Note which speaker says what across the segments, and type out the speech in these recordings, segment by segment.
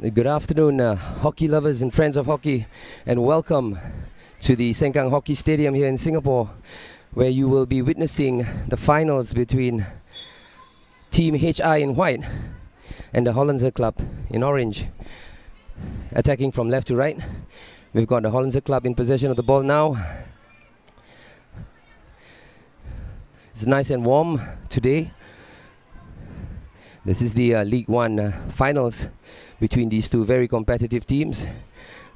Speaker 1: Good afternoon, hockey lovers and friends of hockey, and welcome to the Sengkang Hockey Stadium here in Singapore, where you will be witnessing the finals between Team HI in white and the Hollandse Club in orange. Attacking from left to right, we've got the Hollandse Club in possession of the ball now. It's nice and warm today. This is the League One finals between these two very competitive teams,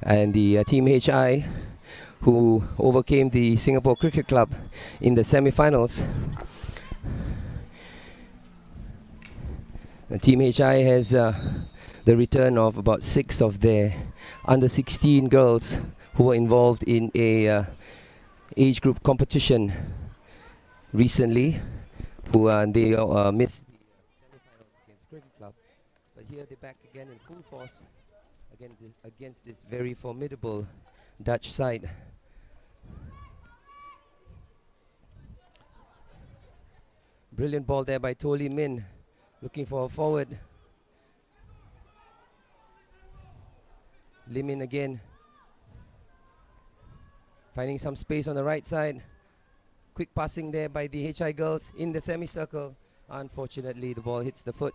Speaker 1: and the Team HI, who overcame the Singapore Cricket Club in the semi-finals. The Team HI has the return of about 6 of their under 16 girls who were involved in a age group competition recently, who they missed the semi-finals against Cricket Club. But here they're back again in full force against this very formidable Dutch side. Brilliant ball there by Toli Min, looking for a forward. Limin again, finding some space on the right side. Quick passing there by the HI girls in the semicircle. Unfortunately, the ball hits the foot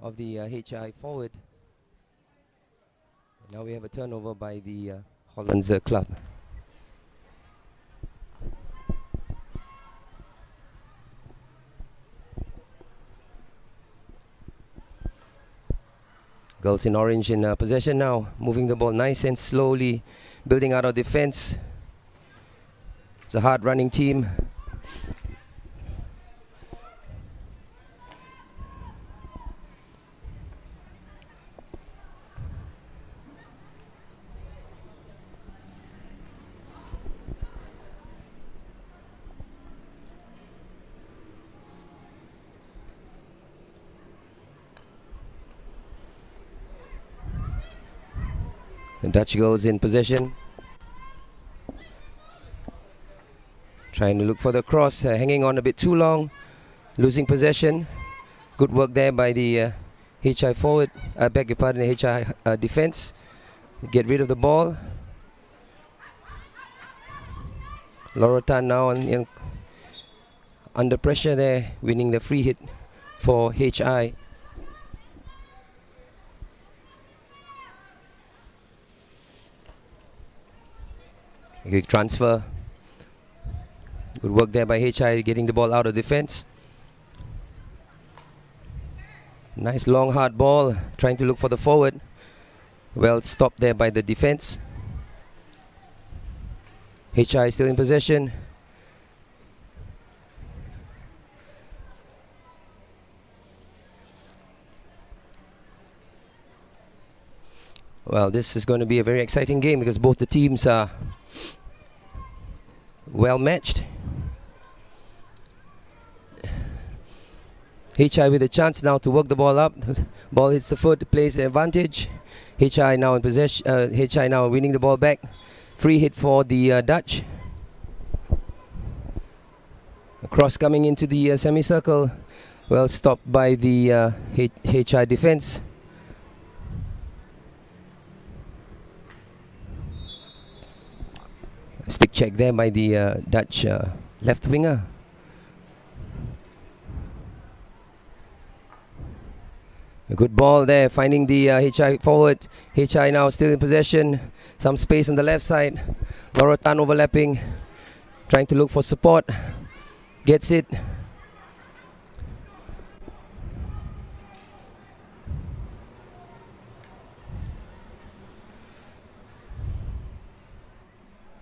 Speaker 1: of the HI forward. Now we have a turnover by the Hollandse Club. Girls in orange in possession now, moving the ball nice and slowly, building out our defense. It's a hard running team. The Dutch girls in possession, trying to look for the cross, hanging on a bit too long, losing possession. Good work there by the HI forward, I beg your pardon, the HI defense. Get rid of the ball. Laura Tan now under pressure there, winning the free hit for HI. Quick transfer. Good work there by HI, getting the ball out of defense. Nice long hard ball, trying to look for the forward. Well stopped there by the defense. HI still in possession. Well, this is going to be a very exciting game because both the teams are well matched. HI with a chance now to work the ball up. Ball hits the foot, plays the advantage. HI now in possession. HI now winning the ball back. Free hit for the Dutch. A cross coming into the semicircle. Well stopped by the HI defense. Stick check there by the Dutch left winger. A good ball there, finding the HI forward. HI now still in possession. Some space on the left side. Laura Tan overlapping, trying to look for support. Gets it.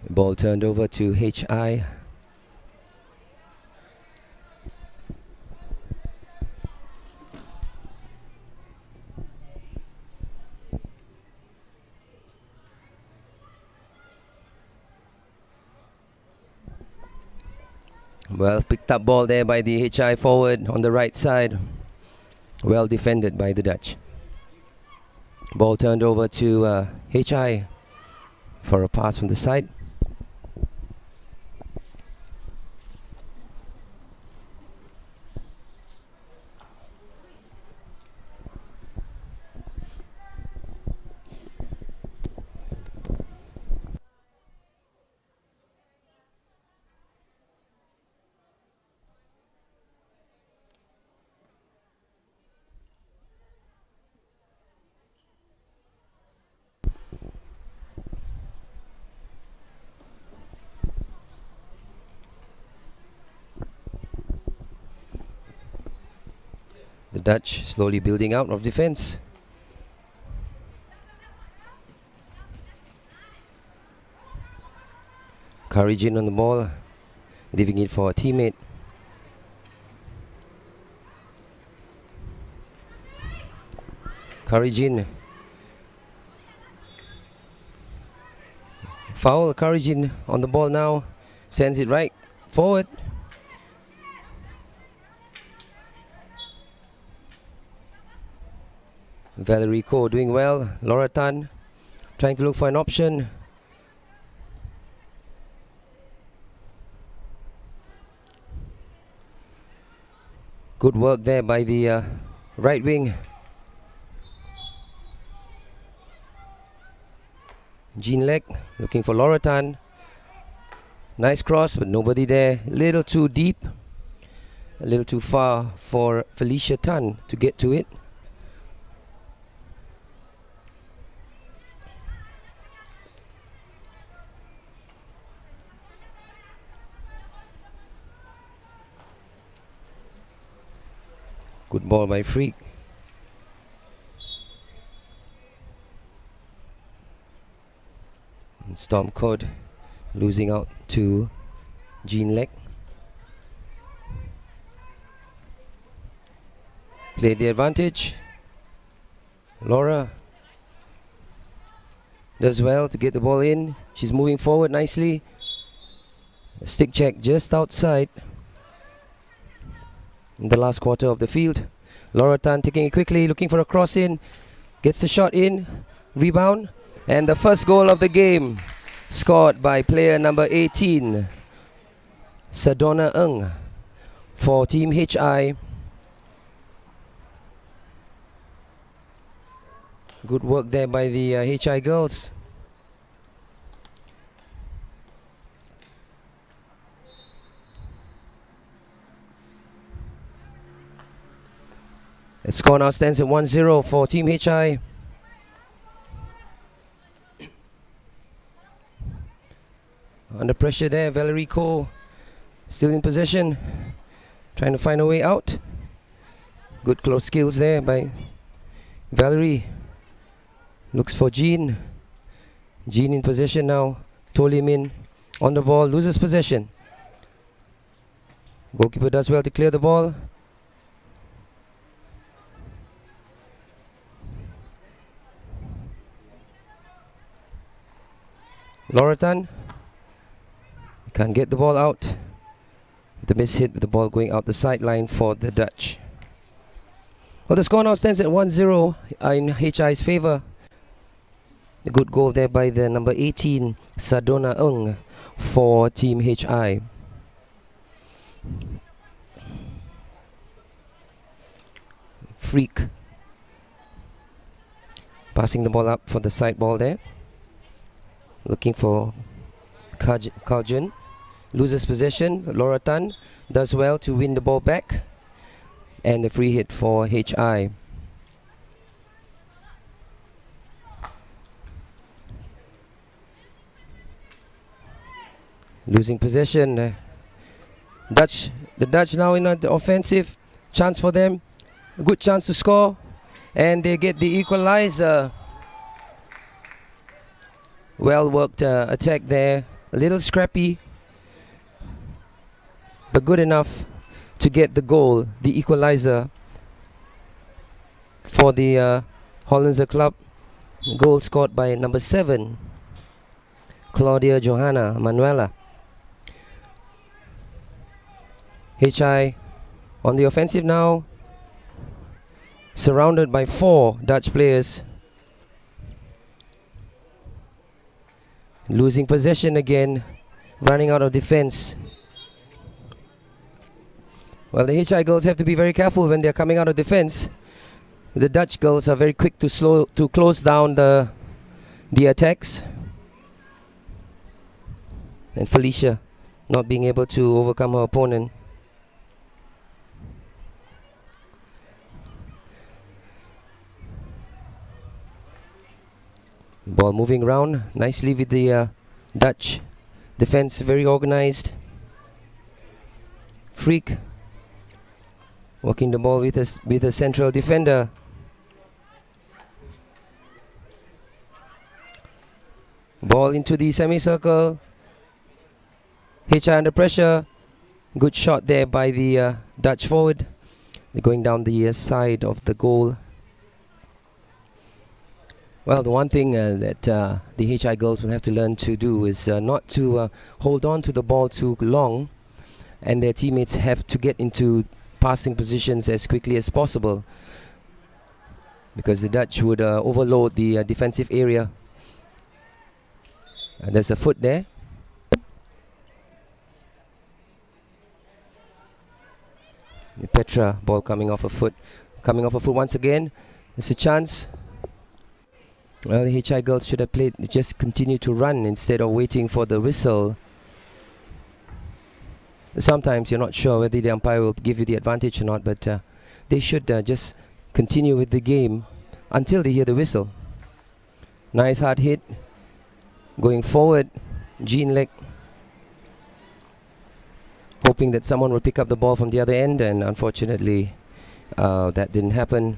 Speaker 1: Ball turned over to HI. Well picked up ball there by the HI forward on the right side. Well defended by the Dutch. Ball turned over to HI for a pass from the side. The Dutch slowly building out of defense. Courage in on the ball, leaving it for a teammate. Courage in. Foul. Courage in on the ball now. Sends it right forward. Valerie Ko doing well. Laura Tan trying to look for an option. Good work there by the right wing. Jean Lek looking for Laura Tan. Nice cross, but nobody there. A little too deep. A little too far for Felicia Tan to get to it. Good ball by Freak. And Storm Code losing out to Jean Lek. Played the advantage. Laura does well to get the ball in. She's moving forward nicely. A stick check just outside in the last quarter of the field. Laura Tan taking it quickly, looking for a cross in. Gets the shot in. Rebound. And the first goal of the game scored by player number 18, Sadona Ng, for Team HI. Good work there by the HI girls. The score now stands at 1-0 for Team HI. Under pressure there, Valerie Ko still in possession, trying to find a way out. Good close skills there by Valerie. Looks for Jean. Jean in possession now. Tolimin on the ball, loses possession. Goalkeeper does well to clear the ball. Laura Tan can't get the ball out. The miss hit with the ball going out the sideline for the Dutch. Well, the score now stands at 1-0 in HI's favor. A good goal there by the number 18, Sadona Ng, for Team HI. Freak passing the ball up for the side ball there. Looking for Kaljun. Loses possession. Laura Tan does well to win the ball back. And the free hit for HI. Losing possession. The Dutch now in the offensive. Chance for them. A good chance to score. And they get the equalizer. Well worked attack there. A little scrappy, but good enough to get the goal, the equalizer for the Hollandse club. Goal scored by number 7, Claudia Johanna Manuela. HI on the offensive now, surrounded by 4 Dutch players. Losing possession again, running out of defense. Well, the HI girls have to be very careful when they're coming out of defense. The Dutch girls are very quick to close down the attacks. And Felicia not being able to overcome her opponent. Ball moving around nicely with the Dutch defense, very organized. Freak Working the ball with a central defender. Ball into the semicircle. HI under pressure. Good shot there by the Dutch forward. They're going down the side of the goal. Well, the one thing that the HI girls will have to learn to do is not to hold on to the ball too long, and their teammates have to get into passing positions as quickly as possible, because the Dutch would overload the defensive area. There's a foot there. Petra, ball coming off a foot. Coming off a foot once again. There's a chance. Well, the HI girls should have played, just continue to run instead of waiting for the whistle. Sometimes you're not sure whether the umpire will give you the advantage or not, but they should just continue with the game until they hear the whistle. Nice hard hit. Going forward, Jean Lek, hoping that someone will pick up the ball from the other end, and unfortunately that didn't happen.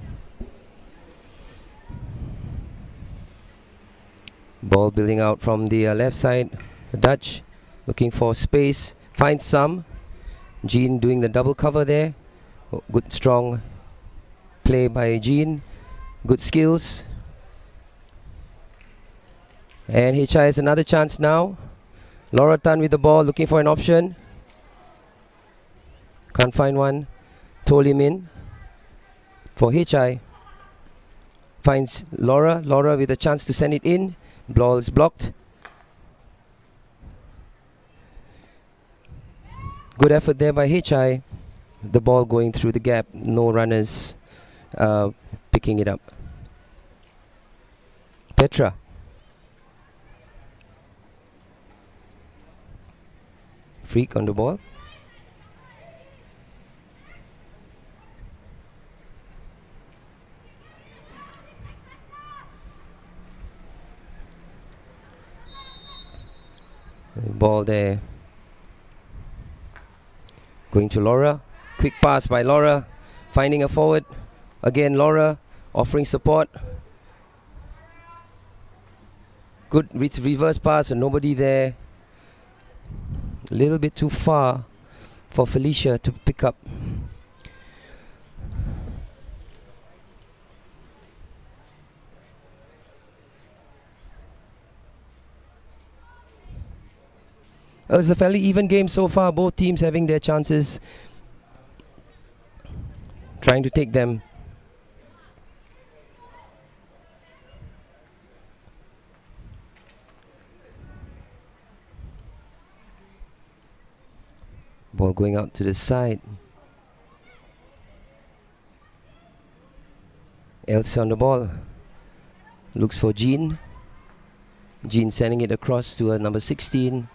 Speaker 1: Ball building out from the left side. The Dutch looking for space, finds some. Jean doing the double cover there. Good strong play by Jean. Good skills. And HI has another chance now. Laura Tan with the ball, looking for an option. Can't find one. Told him in for HI. Finds Laura. Laura with a chance to send it in. Ball is blocked. Good effort there by HI. The ball going through the gap. No runners picking it up. Petra. Freak on the ball. Ball there. Going to Laura. Quick pass by Laura. Finding a forward. Again Laura offering support. Good reverse pass and nobody there. A little bit too far for Felicia to pick up. It was a fairly even game so far, both teams having their chances, trying to take them. Ball going out to the side. Elsa on the ball. Looks for Jean. Jean sending it across to number 16.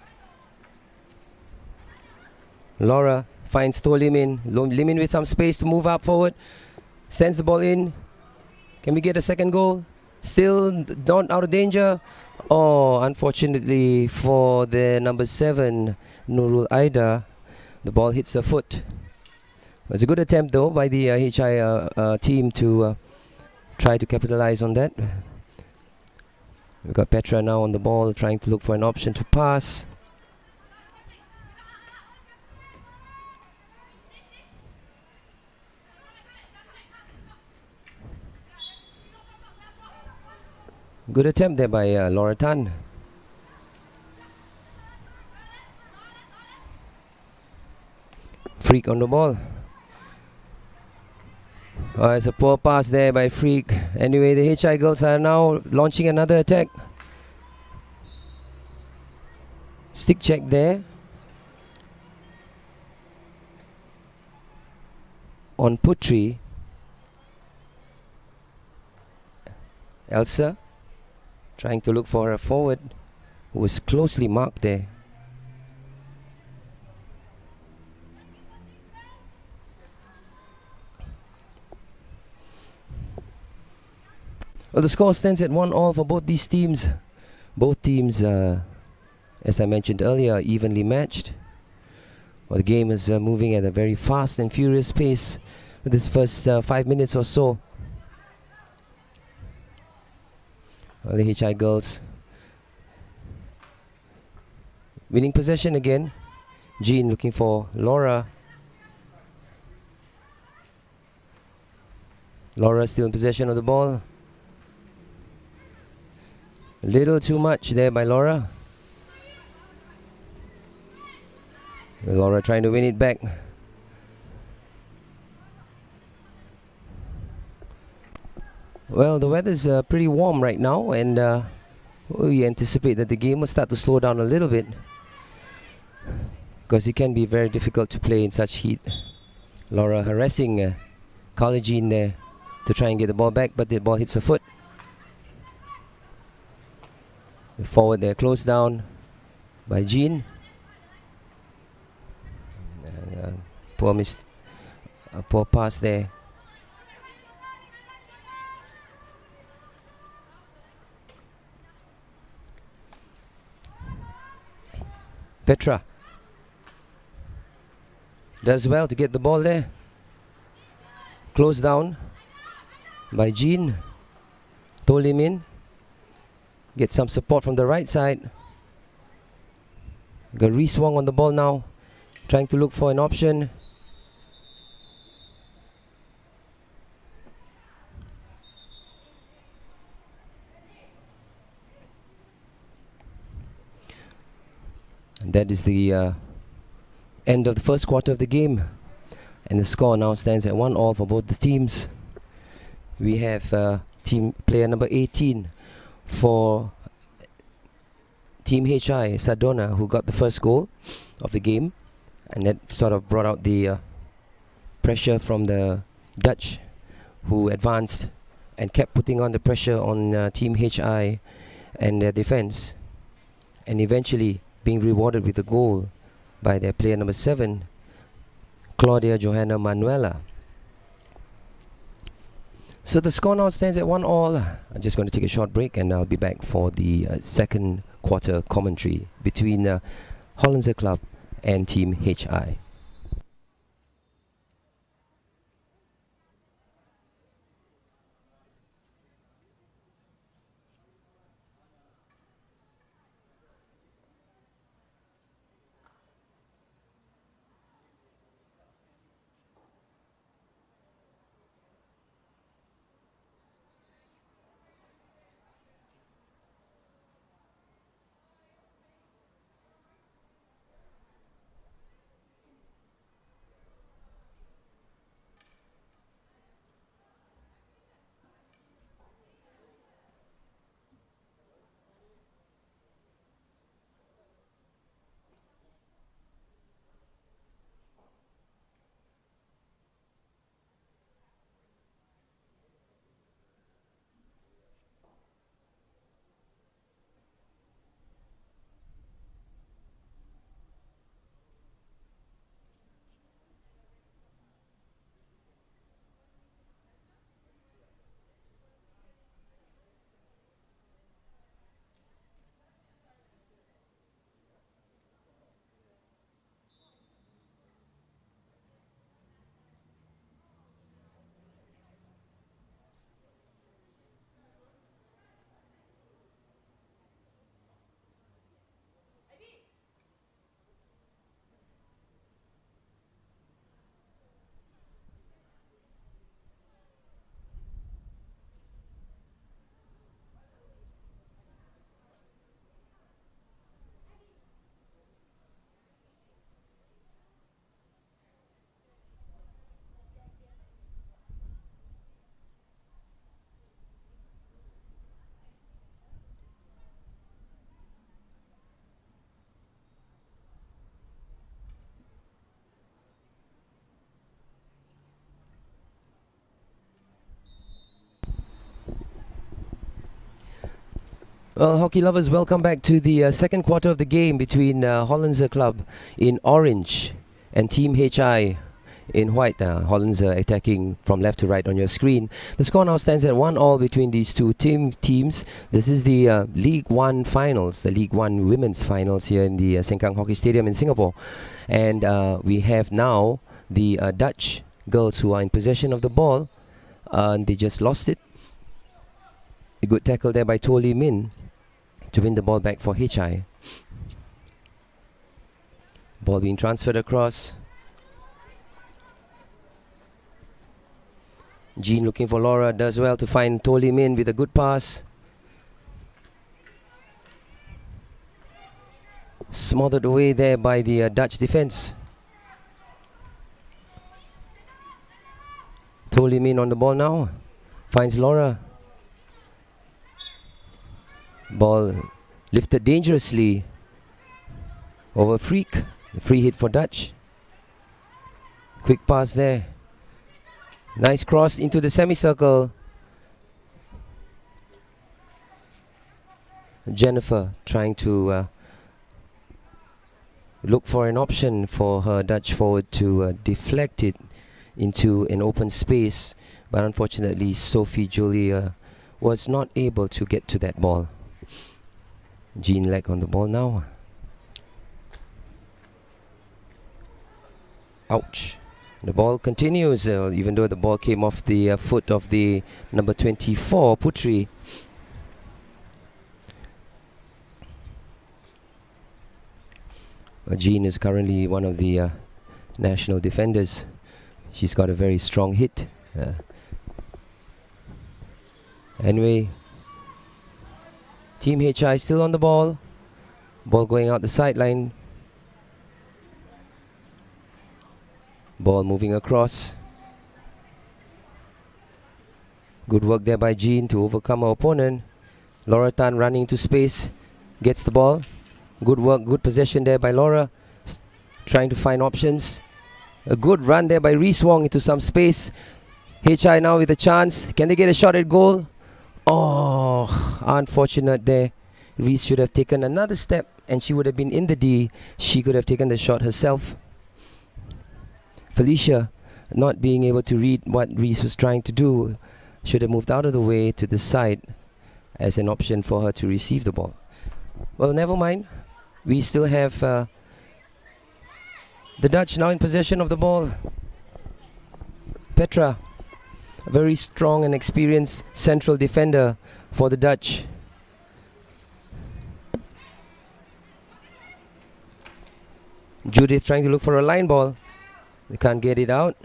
Speaker 1: Laura finds To Limin. Limin with some space to move up forward. Sends the ball in. Can we get a second goal? Still not out of danger. Oh, unfortunately for the number 7, Nurul Aida, the ball hits her foot. It was a good attempt though by the HI team to try to capitalize on that. We've got Petra now on the ball, trying to look for an option to pass. Good attempt there by Laura Tan. Freak on the ball. Oh, it's a poor pass there by Freak. Anyway, the HI girls are now launching another attack. Stick check there on Putri. Elsa trying to look for a forward who was closely marked there. Well, the score stands at 1-1 for both these teams. Both teams, as I mentioned earlier, are evenly matched. Well, the game is moving at a very fast and furious pace. with this first 5 minutes or so. The HI girls winning possession again. Jean looking for Laura. Laura still in possession of the ball. A little too much there by Laura. Laura trying to win it back. Well, the weather's pretty warm right now, and we anticipate that the game will start to slow down a little bit, because it can be very difficult to play in such heat. Laura harassing Carly Jean there to try and get the ball back, but the ball hits her foot. The forward there closed down by Jean. Poor pass there. Petra does well to get the ball there. Closed down by Jean. Told him in. Get some support from the right side. Got Reese Wong on the ball now, trying to look for an option. And that is the end of the first quarter of the game. And the score now stands at 1-1 for both the teams. We have team player number 18 for Team HI, Sadona, who got the first goal of the game. And that sort of brought out the pressure from the Dutch, who advanced and kept putting on the pressure on Team HI and their defense. And eventually being rewarded with a goal by their player number 7, Claudia Johanna Manuela. So the score now stands at 1-1. I'm just going to take a short break, and I'll be back for the second quarter commentary between Hollandse Club and Team HI. Well, hockey lovers, welcome back to the second quarter of the game between Hollandse Club in orange and Team HI in white. Hollandse attacking from left to right on your screen. The score now stands at 1-1 between these two teams. This is the League One finals, the League One women's finals here in the Sengkang Hockey Stadium in Singapore. And we have now the Dutch girls who are in possession of the ball, and they just lost it. A good tackle there by To Lee Min to win the ball back for HI. Ball being transferred across. Jean looking for Laura, does well to find To Lee Min with a good pass. Smothered away there by the Dutch defense. To Lee Min on the ball now. Finds Laura. Ball lifted dangerously over Freak. Free hit for Dutch. Quick pass there. Nice cross into the semicircle. Jennifer trying to look for an option for her Dutch forward to deflect it into an open space, but unfortunately Sophie Julia was not able to get to that ball. Jean Leck on the ball now. Ouch. The ball continues, even though the ball came off the foot of the number 24, Putri. Jean is currently one of the national defenders. She's got a very strong hit. Anyway, Team HI still on the ball. Ball going out the sideline. Ball moving across. Good work there by Jean to overcome her opponent. Laura Tan running into space. Gets the ball. Good work, good possession there by Laura. Trying to find options. A good run there by Reese Wong into some space. HI now with a chance. Can they get a shot at goal? Oh, unfortunate there. Reese should have taken another step and she would have been in the D. She could have taken the shot herself. Felicia, not being able to read what Reese was trying to do, should have moved out of the way to the side as an option for her to receive the ball. Well, never mind. We still have the Dutch now in possession of the ball. Petra, a very strong and experienced central defender for the Dutch. Judith trying to look for a line ball. They can't get it out.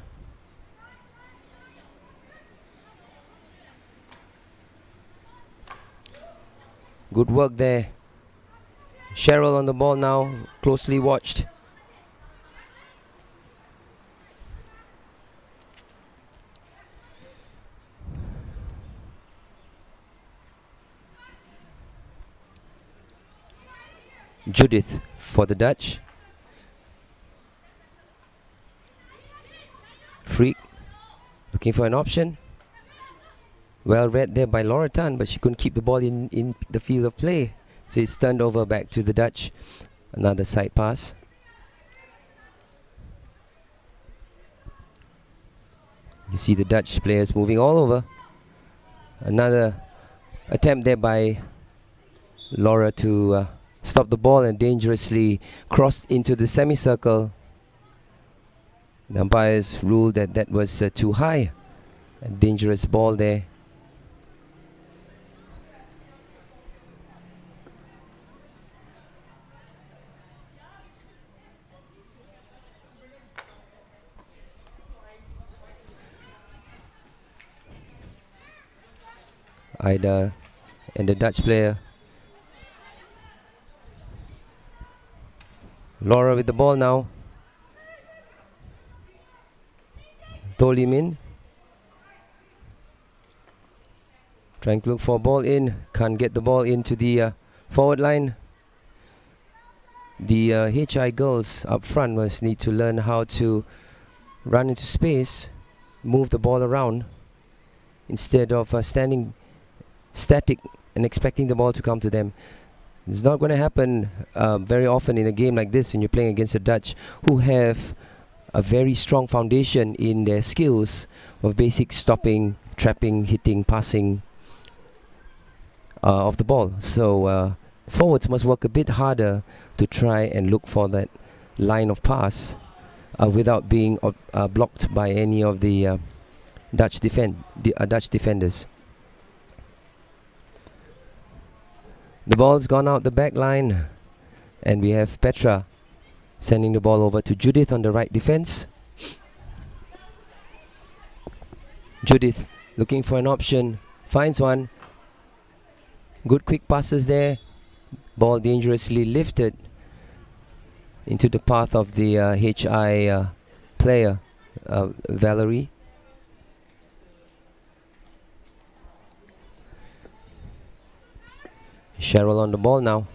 Speaker 1: Good work there. Cheryl on the ball now, closely watched. Judith for the Dutch. Freak looking for an option. Well read there by Laura Tan, but she couldn't keep the ball in the field of play. So it's turned over back to the Dutch. Another side pass. You see the Dutch players moving all over. Another attempt there by Laura to stop the ball and dangerously crossed into the semicircle. The umpires ruled that that was too high. A dangerous ball there. Ida and the Dutch player. Laura with the ball now. To Lee Min. Trying to look for a ball in. Can't get the ball into the forward line. The HI girls up front must need to learn how to run into space, move the ball around, instead of standing static and expecting the ball to come to them. It's not going to happen very often in a game like this when you're playing against the Dutch, who have a very strong foundation in their skills of basic stopping, trapping, hitting, passing of the ball. So forwards must work a bit harder to try and look for that line of pass without being blocked by any of the Dutch defenders. The ball's gone out the back line, and we have Petra sending the ball over to Judith on the right defense. Judith looking for an option, finds one. Good quick passes there. Ball dangerously lifted into the path of the HI player, Valerie. Cheryl on the ball now.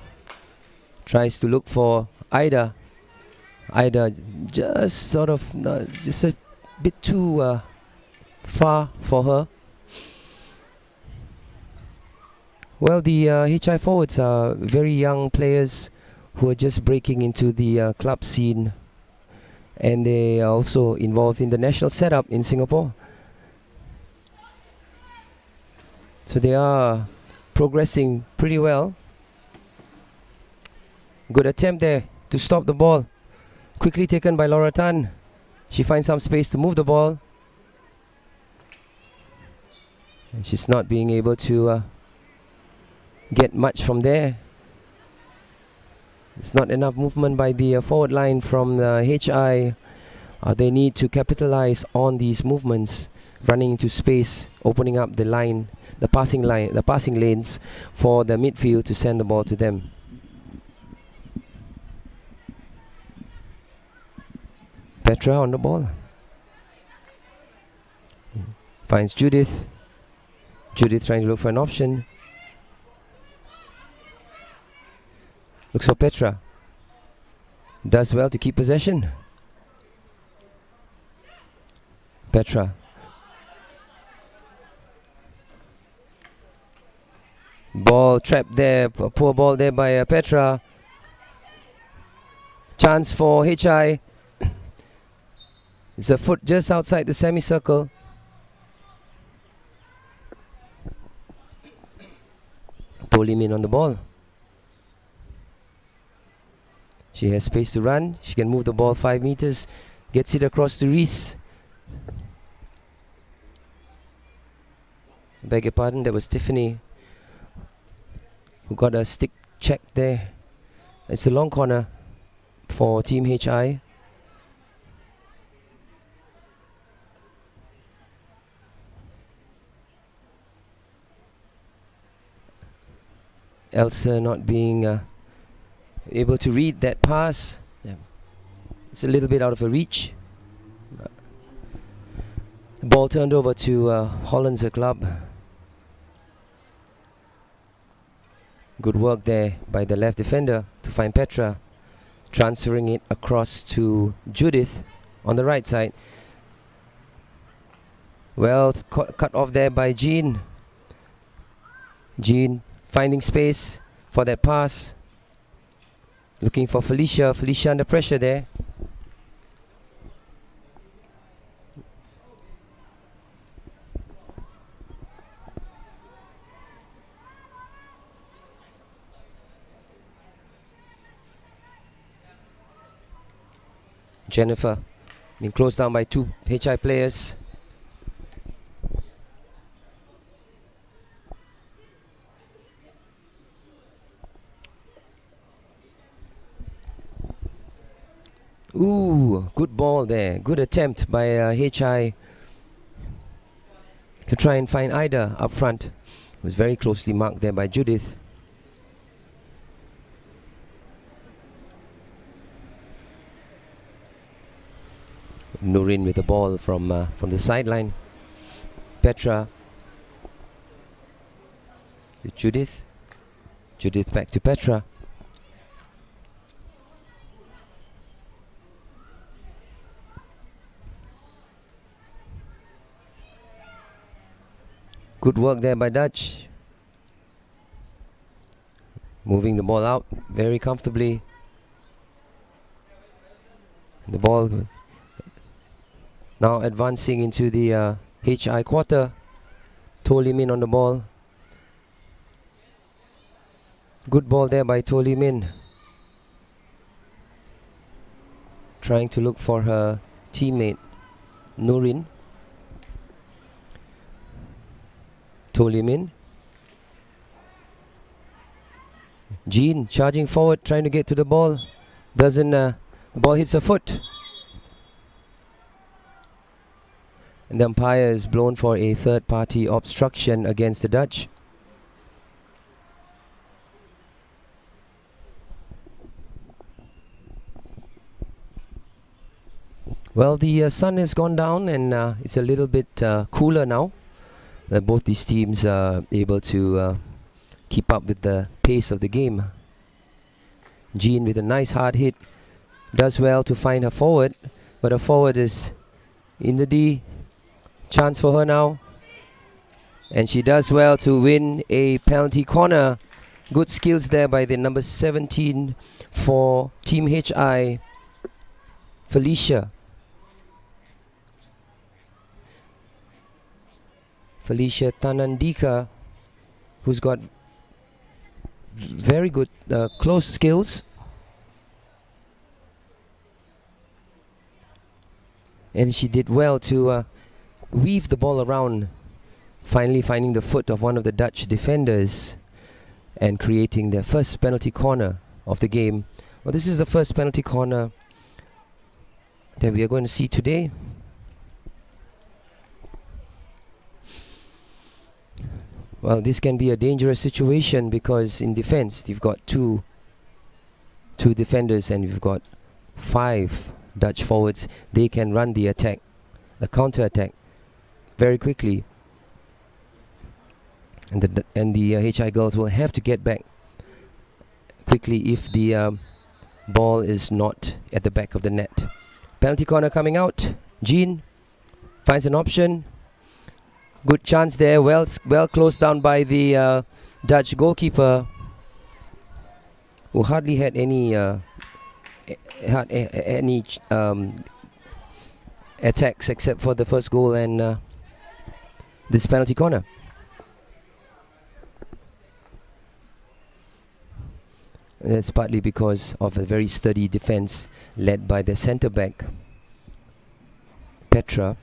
Speaker 1: Tries to look for Ida. Ida just sort of just a bit too far for her. Well, the HI forwards are very young players who are just breaking into the club scene, and they are also involved in the national setup in Singapore. So they are progressing pretty well. Good attempt there to stop the ball. Quickly taken by Laura Tan. She finds some space to move the ball. And she's not being able to get much from there. It's not enough movement by the forward line from the HI. They need to capitalize on these movements, running into space, opening up the line, the passing lanes for the midfield to send the ball to them. Petra on the ball. Finds Judith. Judith trying to look for an option. Looks for Petra. Does well to keep possession. Petra. Ball trapped there. Poor ball there by Petra. Chance for HI. It's a foot just outside the semicircle. Polimin on the ball. She has space to run. She can move the ball 5 meters. Gets it across to Reese. Beg your pardon, that was Tiffany who got a stick check there. It's a long corner for Team HI. Elsa not being able to read that pass. Yeah. It's a little bit out of her reach. Ball turned over to Hollandse club. Good work there by the left defender to find Petra. Transferring it across to Judith on the right side. Well, cut off there by Jean. Jean finding space for that pass. Looking for Felicia. Felicia under pressure there. Jennifer being closed down by 2 HI players. Ooh, good ball there. Good attempt by HI to try and find Ida up front. It was very closely marked there by Judith. Nurin with the ball from the sideline. Petra to Judith. Judith back to Petra. Good work there by Dutch. Moving the ball out very comfortably. The ball now advancing into the HI quarter. Toh Lim Min on the ball. Good ball there by Toh Lim Min. trying to look for her teammate Nurin. Tolimin. Jean charging forward, trying to get to the ball. Doesn't, the ball hits her foot. And the umpire is blown for a third party obstruction against the Dutch. Well, the sun has gone down and it's a little bit cooler now. Both these teams are able to keep up with the pace of the game. Jean with a nice hard hit does well to find her forward, but her forward is in the D. Chance for her now, and she does well to win a penalty corner. Good skills there by the number 17 for Team HI, Felicia Tanandika, who's got very good close skills. And she did well to weave the ball around, finally finding the foot of one of the Dutch defenders and creating their first penalty corner of the game. Well, this is the first penalty corner that we are going to see today. Well, this can be a dangerous situation because in defense you've got two defenders and you've got 5 Dutch forwards. They can run the attack, the counter attack, very quickly, and the HI girls will have to get back quickly if the ball is not at the back of the net. Penalty corner coming out. Jean finds an option. Good chance there. Well closed down by the Dutch goalkeeper, who hardly had any attacks except for the first goal and this penalty corner. And that's partly because of a very sturdy defense led by the centre back Petra.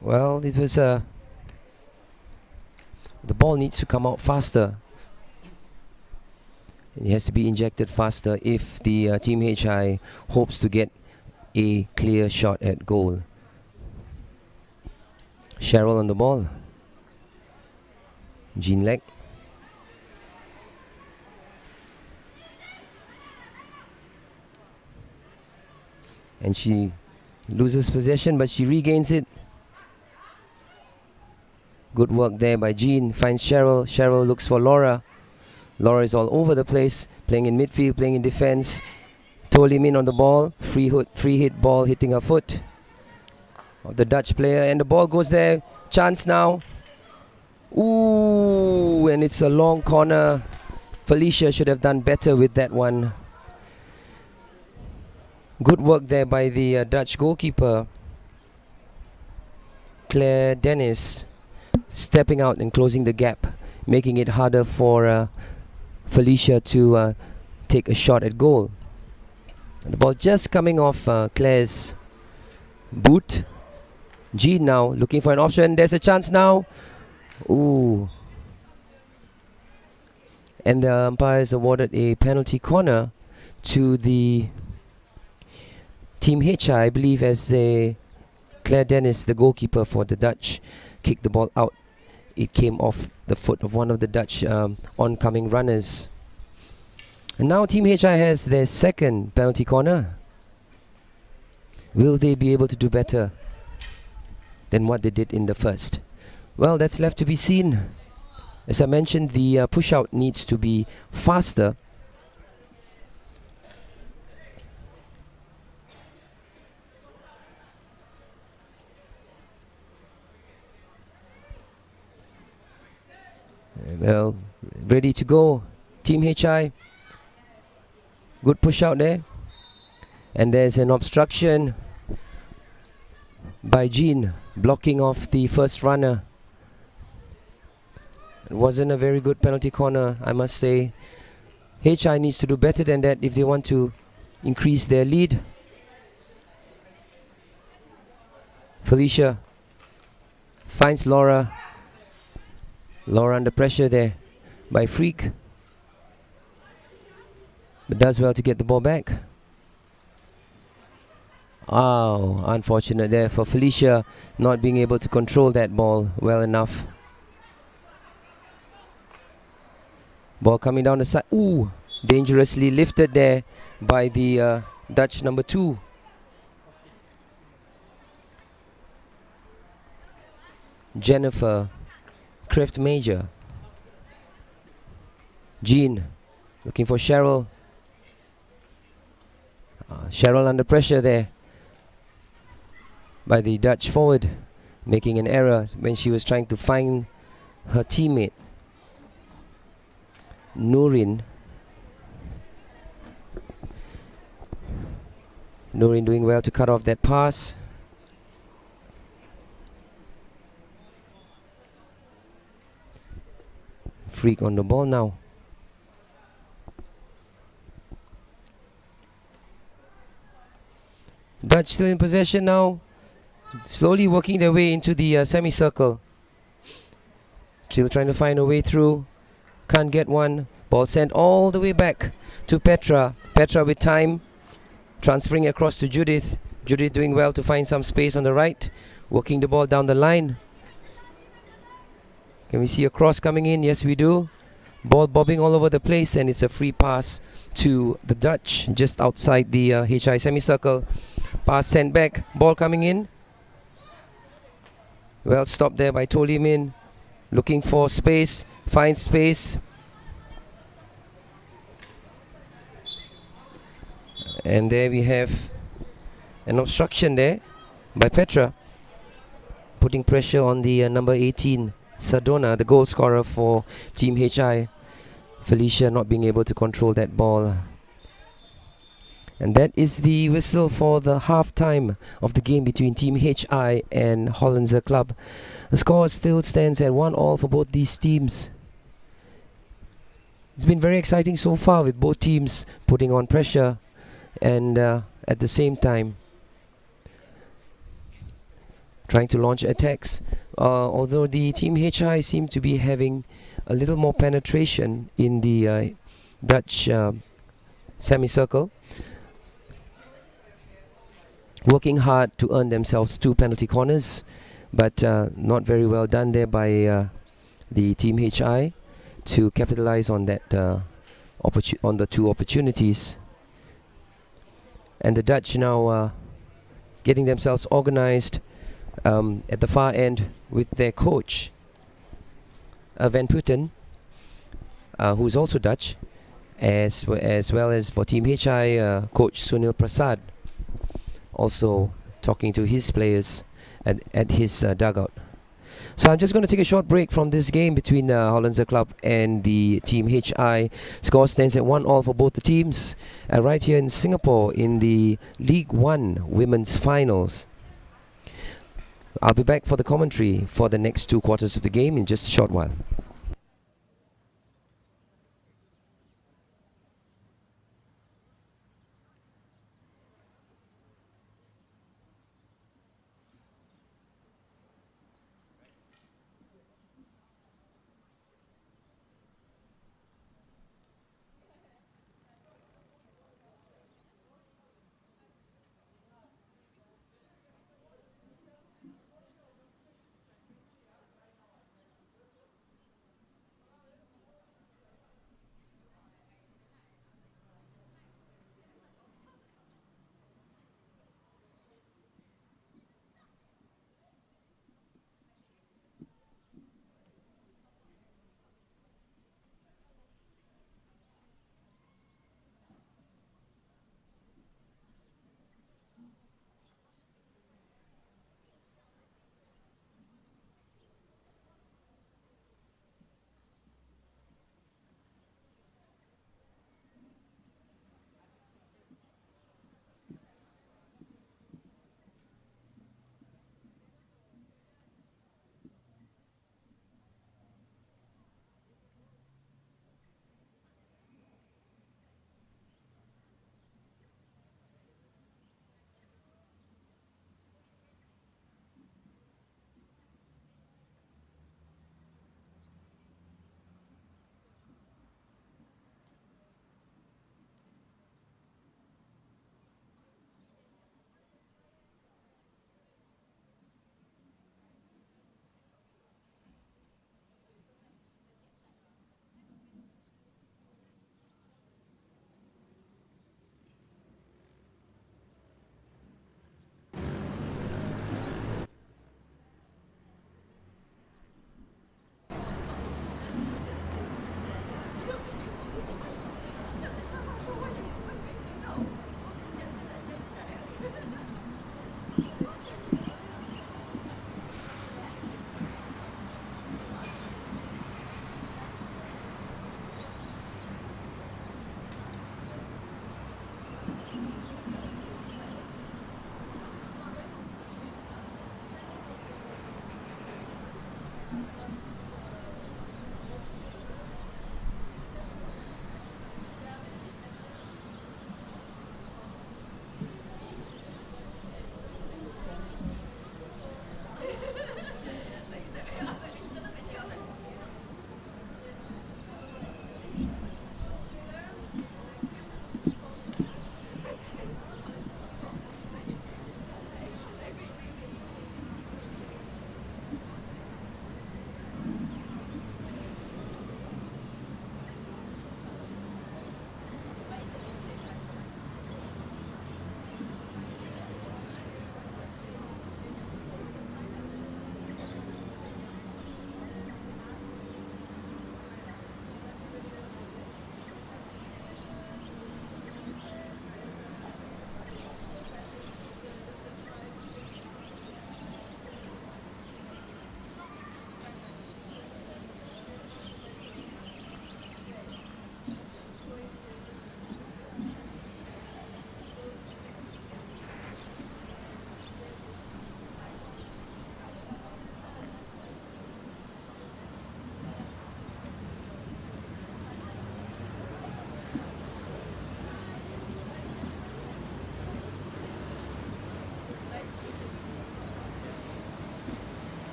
Speaker 1: Well, this was the ball needs to come out faster. It has to be injected faster if the Team HI hopes to get a clear shot at goal. Cheryl on the ball. Jean Leck. And she loses possession, but she regains it. Good work there by Jean. Finds Cheryl. Cheryl looks for Laura. Laura is all over the place, playing in midfield, playing in defense. Tolimin on the ball. Free hit ball hitting her foot of the Dutch player, and the ball goes there. Chance now. Ooh, and it's a long corner. Felicia should have done better with that one. Good work there by the Dutch goalkeeper, Claire Dennis, stepping out and closing the gap, making it harder for Felicia to take a shot at goal. And the ball just coming off Claire's boot. Jean now looking for an option. There's a chance now. Ooh. And the umpires awarded a penalty corner to the Team HI, I believe, as Claire Dennis, the goalkeeper for the Dutch, kicked the ball out. It came off the foot of one of the Dutch oncoming runners. And now Team HI has their second penalty corner. Will they be able to do better than what they did in the first? Well, that's left to be seen. As I mentioned, the push out needs to be faster. Well, ready to go. Team HI. Good push out there. And there's an obstruction by Jean, blocking off the first runner. It wasn't a very good penalty corner, I must say. HI needs to do better than that if they want to increase their lead. Felicia finds Laura. Laura under pressure there by Freak, but does well to get the ball back. Oh, unfortunate there for Felicia, not being able to control that ball well enough. Ball coming down the side. Ooh, dangerously lifted there by the Dutch number 2. Jennifer Kreft Major. Jean looking for Cheryl. Cheryl under pressure there by the Dutch forward, making an error when she was trying to find her teammate. Nurin doing well to cut off that pass. Freak on the ball now. Dutch still in possession now, slowly working their way into the semicircle. Still trying to find a way through. Can't get one. Ball sent all the way back to Petra. Petra with time, transferring across to Judith. Judith doing well to find some space on the right, working the ball down the line. Can we see a cross coming in? Yes, we do. Ball bobbing all over the place, and it's a free pass to the Dutch just outside the HI semicircle. Pass sent back. Ball coming in. Well stopped there by Tolimin. Looking for space. Finds space. And there we have an obstruction there by Petra, putting pressure on the number 18. Sardona, the goal scorer for Team HI. Felicia not being able to control that ball. And that is the whistle for the half-time of the game between Team HI and Hollandse Club. The score still stands at 1-1 for both these teams. It's been very exciting so far, with both teams putting on pressure and at the same time trying to launch attacks. Although the Team HI seem to be having a little more penetration in the Dutch semicircle, working hard to earn themselves 2 penalty corners, but not very well done there by the Team HI to capitalize on that on the 2 opportunities. And the Dutch now getting themselves organized at the far end with their coach Van Putten, who's also Dutch, as well as for Team HI coach Sunil Prasad, also talking to his players at his dugout. So I'm just going to take a short break from this game between Hollandse Club and the Team HI. Score stands at 1-1 for both the teams, right here in Singapore in the League One Women's Finals. I'll be back for the commentary for the next 2 quarters of the game in just a short while.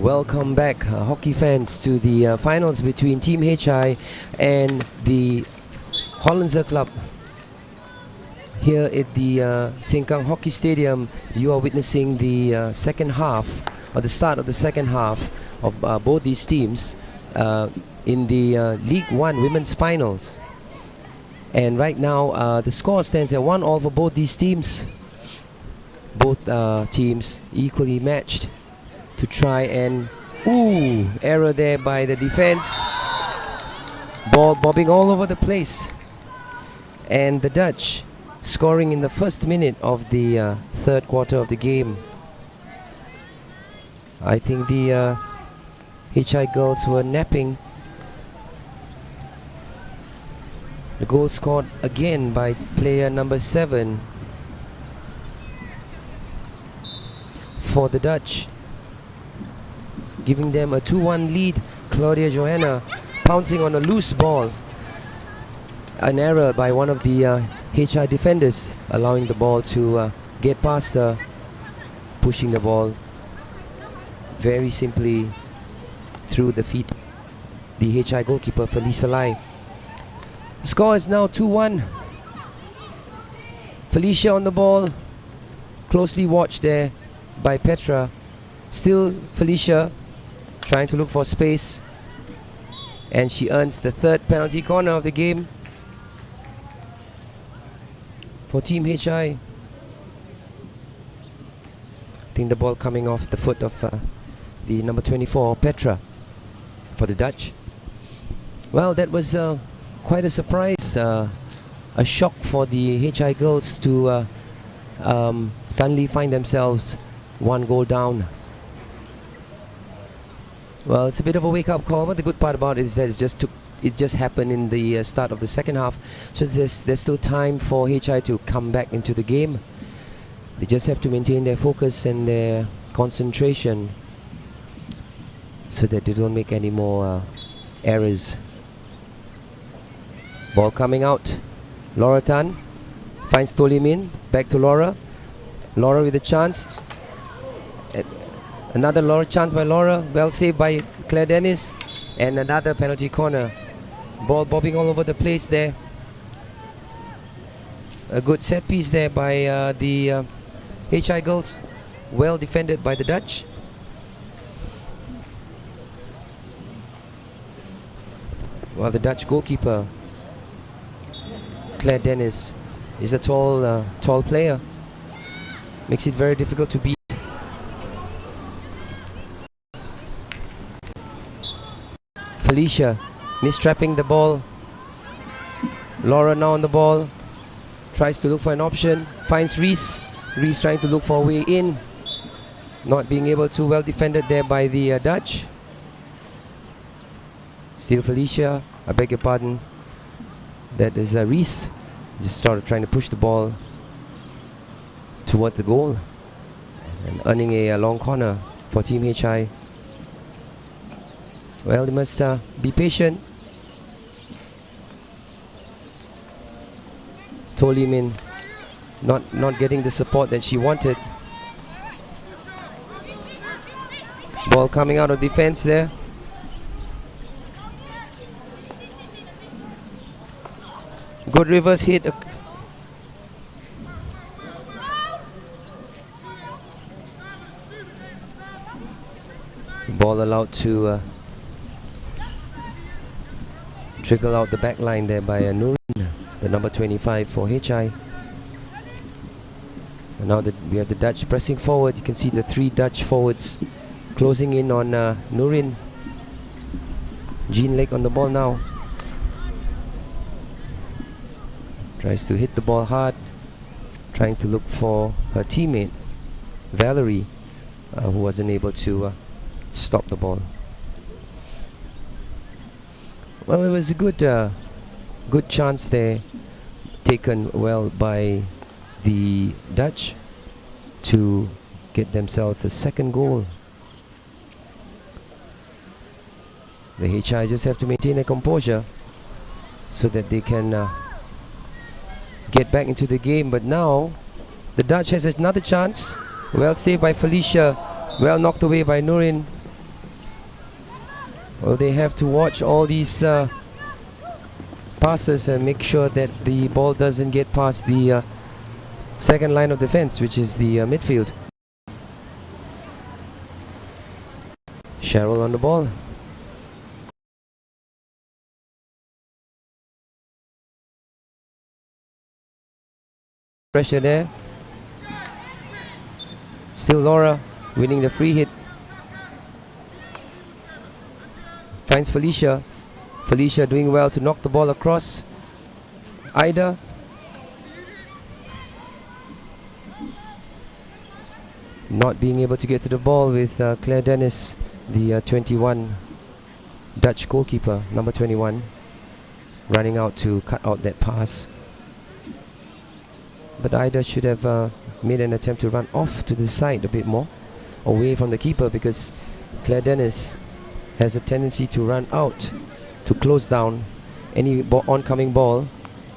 Speaker 1: Welcome back, hockey fans, to the finals between Team HI and the Hollandse Club. Here at the Sengkang Hockey Stadium, you are witnessing the second half, or the start of the second half of both these teams in the League One Women's Finals. And right now, the score stands at 1-1 for both these teams. Both teams equally matched to try and... Ooh, error there by the defense. Ball bobbing all over the place. And the Dutch scoring in the first minute of the third quarter of the game. I think the HI girls were napping. The goal scored again by player number 7 for the Dutch, giving them a 2-1 lead. Claudia Johanna pouncing on a loose ball. An error by one of the HI defenders, allowing the ball to get past her, pushing the ball very simply through the feet. The HI goalkeeper, Felicia Lai. Score is now 2-1. Felicia on the ball, closely watched there by Petra. Still Felicia trying to look for space, and she earns the third penalty corner of the game for Team HI. I think the ball coming off the foot of the number 24, Petra, for the Dutch. Well, that was quite a surprise, a shock for the HI girls to suddenly find themselves 1 goal down. Well, it's a bit of a wake-up call, but the good part about it is that it just happened in the start of the second half, so there's still time for HI to come back into the game. They just have to maintain their focus and their concentration so that they don't make any more errors. Ball coming out. Laura Tan finds Tolimin. Back to Laura. Laura with a chance. Another Laura chance by Laura. Well saved by Claire Dennis. And another penalty corner. Ball bobbing all over the place there. A good set piece there by the HI girls. Well defended by the Dutch. While the Dutch goalkeeper, Claire Dennis, is a tall player. Makes it very difficult to beat. Felicia mistrapping the ball. Laura now on the ball. Tries to look for an option. Finds Reese. Reese trying to look for a way in. Not being able to, well defended there by the Dutch. Still Felicia. I beg your pardon. That is Reese. Just started trying to push the ball toward the goal and earning a long corner for Team HI. Well, they must be patient. Tolimin not getting the support that she wanted. Ball coming out of defense there. Good reverse hit. Ball allowed to trickle out the back line there by Nurin, the number 25 for HI. And now that we have the Dutch pressing forward, you can see the 3 Dutch forwards closing in on Nurin. Jean Lake on the ball now. Tries to hit the ball hard, trying to look for her teammate, Valerie, who wasn't able to stop the ball. Well, it was a good chance there, taken well by the Dutch to get themselves the second goal. The HI just have to maintain their composure so that they can get back into the game. But now the Dutch has another chance. Well saved by Felicia, well knocked away by Nurin. Well, they have to watch all these passes and make sure that the ball doesn't get past the second line of defense, which is the midfield. Cheryl on the ball. Pressure there. Still Laura winning the free hit. Finds Felicia. Felicia doing well to knock the ball across. Ida. not being able to get to the ball with Claire Dennis, the 21 Dutch goalkeeper, number 21, running out to cut out that pass. But Ida should have made an attempt to run off to the side a bit more, away from the keeper, because Claire Dennis has a tendency to run out to close down any oncoming ball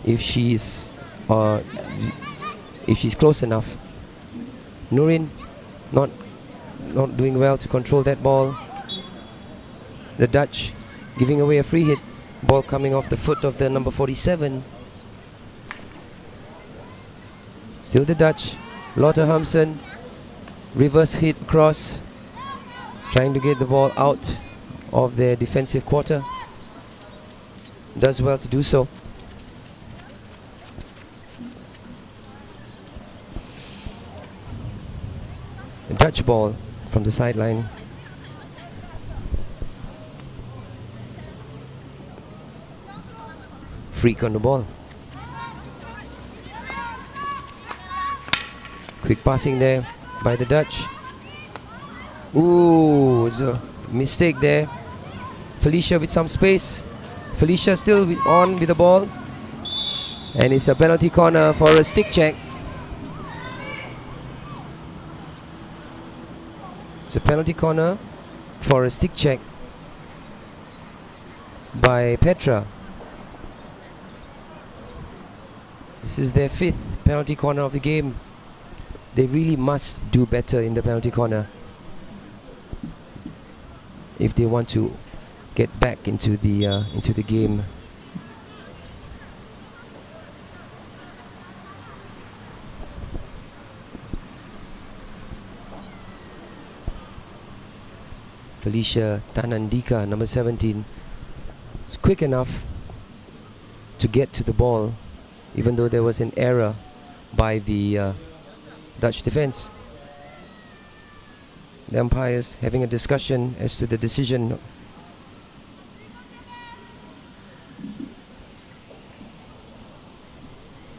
Speaker 1: if she's close enough. Nurin not doing well to control that ball. The Dutch giving away a free hit. Ball coming off the foot of the number 47. Still the Dutch. Lotte Hamsen. Reverse hit cross. Trying to get the ball out of their defensive quarter. Does well to do so. A Dutch ball from the sideline. Freak on the ball. Quick passing there by the Dutch. Ooh, it's a mistake there. Felicia with some space. Felicia still on with the ball. And it's a penalty corner for a stick check. It's a penalty corner for a stick check by Petra. This is their 5th penalty corner of the game. They really must do better in the penalty corner if they want to get back into the game. Felicia Tanandika, number 17, is quick enough to get to the ball, even though there was an error by the Dutch defense. The umpires having a discussion as to the decision.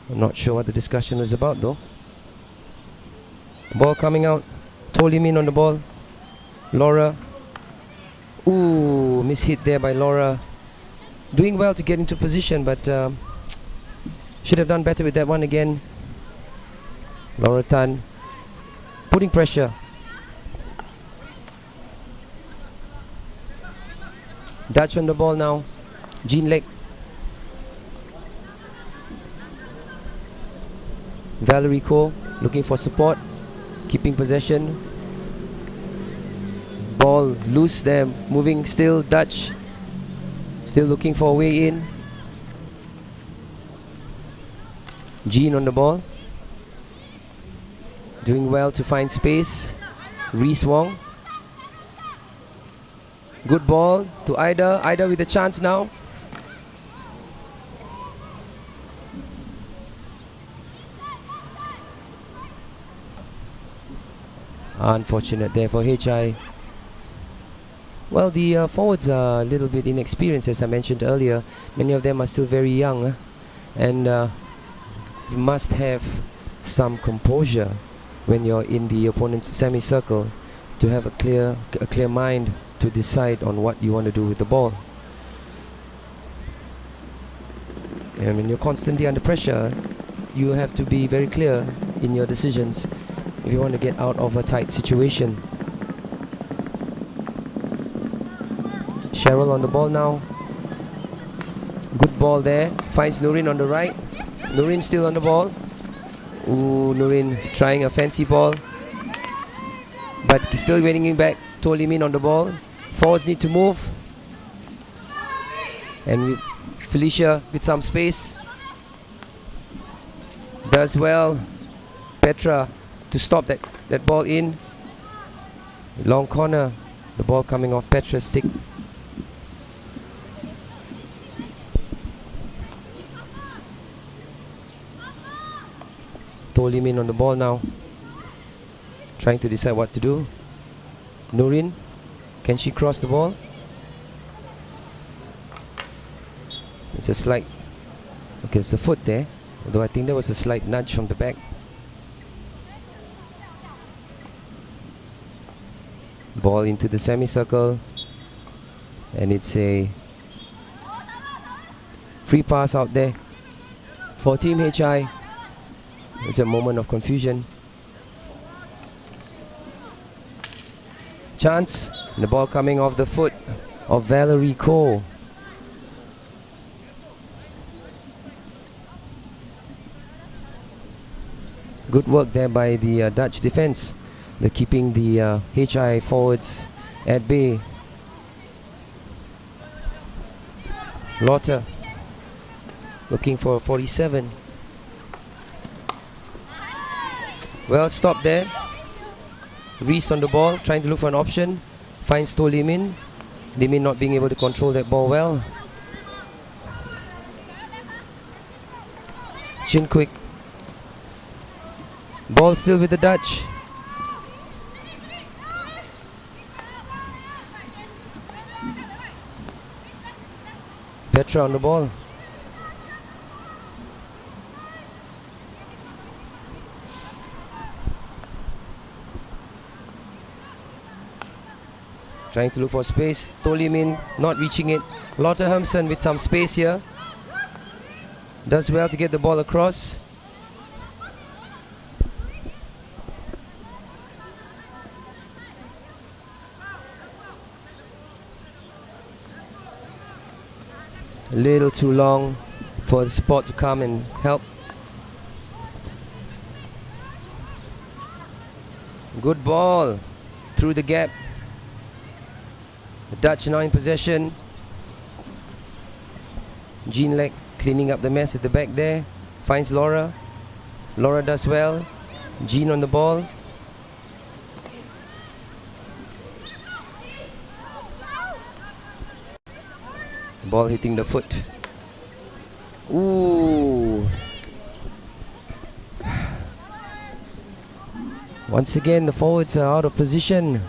Speaker 1: I'm not sure what the discussion was about though. Ball coming out. Tolimin on the ball. Laura. Ooh, mishit there by Laura. Doing well to get into position, but should have done better with that one again. Laura Tan putting pressure. Dutch on the ball now. Jean Lek. Valerie Ko looking for support, keeping possession. Ball loose there, moving still. Dutch still looking for a way in. Jean on the ball, doing well to find space. Reese Wong. Good ball to Ida. Ida with a chance now. Unfortunate there for HI. Well, the forwards are a little bit inexperienced, as I mentioned earlier. Many of them are still very young, and you must have some composure when you're in the opponent's semicircle to have a clear mind to decide on what you want to do with the ball. And when you're constantly under pressure, you have to be very clear in your decisions if you want to get out of a tight situation. Cheryl on the ball now. Good ball there. Finds Nurin on the right. Nurin still on the ball. Ooh, Nurin trying a fancy ball, but still winning back. Tolimin on the ball. Forwards need to move. And Felicia with some space. Does well. Petra to stop that ball in. Long corner. The ball coming off Petra's stick. Tolimin on the ball now. Trying to decide what to do. Nurin. Can she cross the ball? It's a slight... Okay, it's a foot there. Although I think there was a slight nudge from the back. Ball into the semicircle, and it's a free pass out there for Team HI. It's a moment of confusion. Chance, the ball coming off the foot of Valerie Koh. Good work there by the Dutch defense. They're keeping the HI forwards at bay. Lotte looking for 47. Well stopped there. Reese on the ball, trying to look for an option. Finds To Limin. Limin not being able to control that ball well. Chin Quick. Ball still with the Dutch. Petra on the ball. Trying to look for space. To Limin not reaching it. Lotte Hermsen with some space here. Does well to get the ball across. A little too long for the spot to come and help. Good ball through the gap. The Dutch now in possession. Jean Lek cleaning up the mess at the back there. Finds Laura. Laura does well. Jean on the ball. Ball hitting the foot. Ooh. Once again, the forwards are out of position.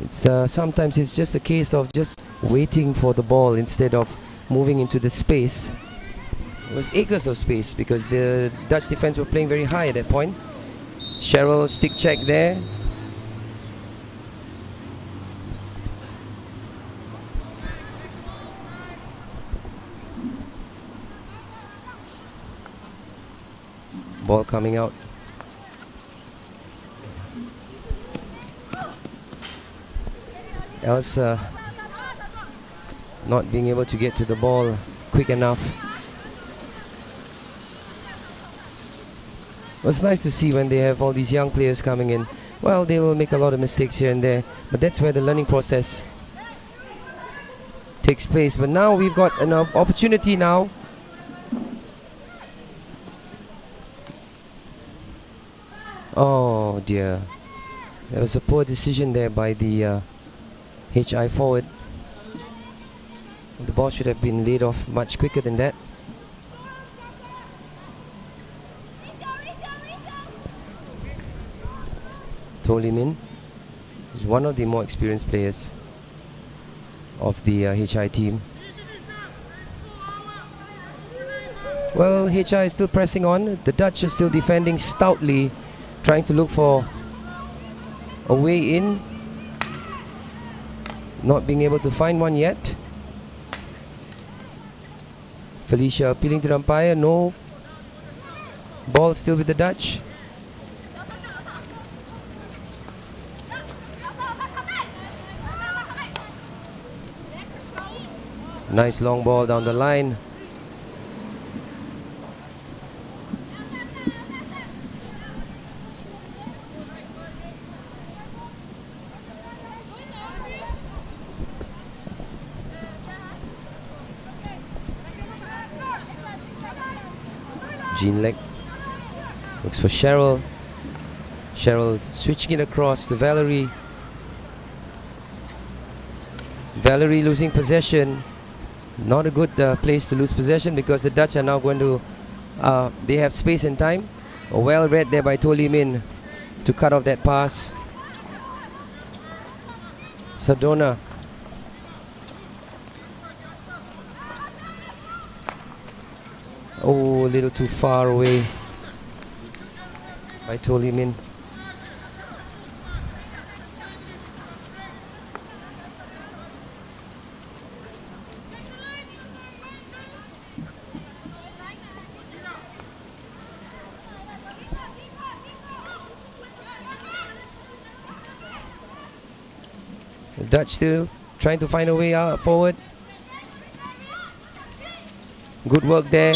Speaker 1: Sometimes it's just a case of just waiting for the ball instead of moving into the space. It was acres of space because the Dutch defense were playing very high at that point. Cheryl stick check there. Ball coming out. Elsa not being able to get to the ball quick enough. It's nice to see when they have all these young players coming in. Well, they will make a lot of mistakes here and there, but that's where the learning process takes place. But now we've got an opportunity now. Oh dear, there was a poor decision there by the HI forward. The ball should have been laid off much quicker than that. To Limin is one of the more experienced players of the HI team. Well, HI is still pressing on. The Dutch are still defending stoutly, trying to look for a way in. Not being able to find one yet. Felicia appealing to the umpire. No. Ball still with the Dutch. Nice long ball down the line. Jean Lek looks for Cheryl. Cheryl switching it across to Valerie. Valerie losing possession. Not a good place to lose possession because the Dutch are now going to they have space and time. Well read there by To Limin to cut off that pass. Sardona. Oh, a little too far away. by Toli Min. The Dutch still trying to find a way out forward. Good work there.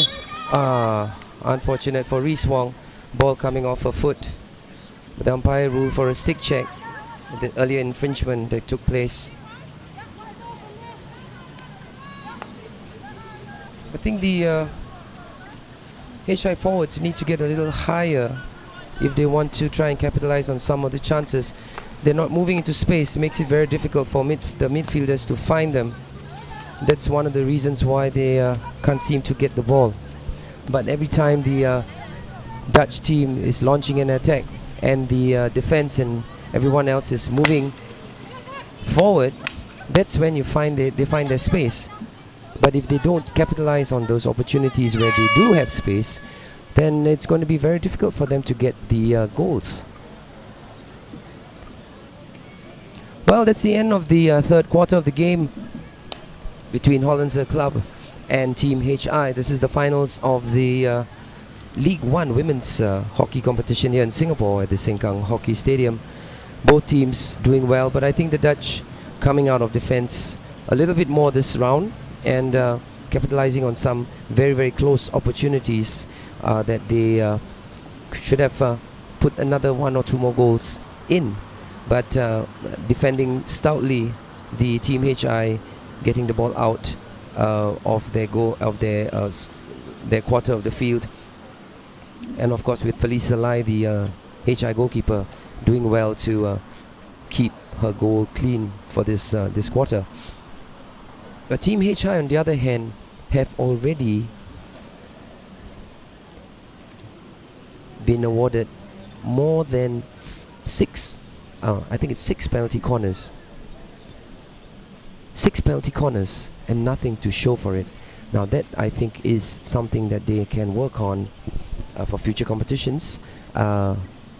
Speaker 1: Unfortunate for Reese Wong. Ball coming off her foot. The umpire ruled for a stick check. The earlier infringement that took place. I think the HI forwards need to get a little higher if they want to try and capitalize on some of the chances. They're not moving into space. It makes it very difficult for the midfielders to find them. That's one of the reasons why they can't seem to get the ball. But every time the Dutch team is launching an attack and the defense and everyone else is moving forward, that's when you find they find their space. But if they don't capitalize on those opportunities where they do have space, then it's going to be very difficult for them to get the goals. Well, that's the end of the third quarter of the game between Hollandse Club and Team HI. This is the finals of the League 1 women's hockey competition here in Singapore at the Sengkang Hockey Stadium. Both teams doing well, but I think the Dutch coming out of defense a little bit more this round and capitalizing on some very, very close opportunities that they should have put another 1 or 2 more goals in. But defending stoutly, the Team HI getting the ball out of their their quarter of the field, and of course with Felicia Lai, the HI goalkeeper, doing well to keep her goal clean for this quarter. Team HI, on the other hand, have already been awarded more than 6. I think it's 6 penalty corners. 6 penalty corners and nothing to show for it. Now that, I think, is something that they can work on for future competitions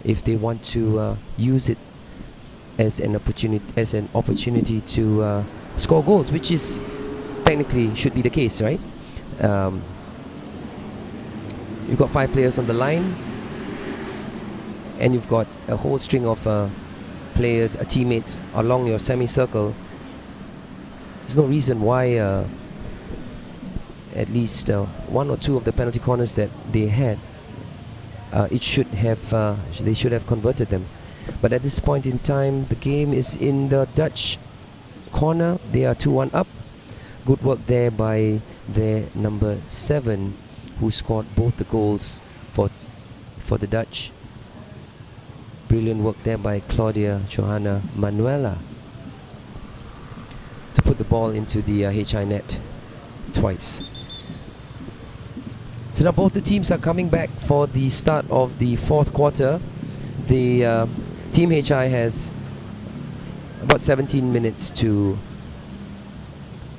Speaker 1: if they want to use it as an opportunity to score goals, which is technically should be the case, right? You've got 5 players on the line, and you've got a whole string of players, teammates along your semicircle. There's no reason why at least 1 or 2 of the penalty corners that they had, they should have converted them. But at this point in time, the game is in the Dutch corner. They are 2-1 up. Good work there by their number 7, who scored both the goals for the Dutch. Brilliant work there by Claudia Johanna Manuela to put the ball into the HI net twice. So now both the teams are coming back for the start of the fourth quarter. The Team HI has about 17 minutes to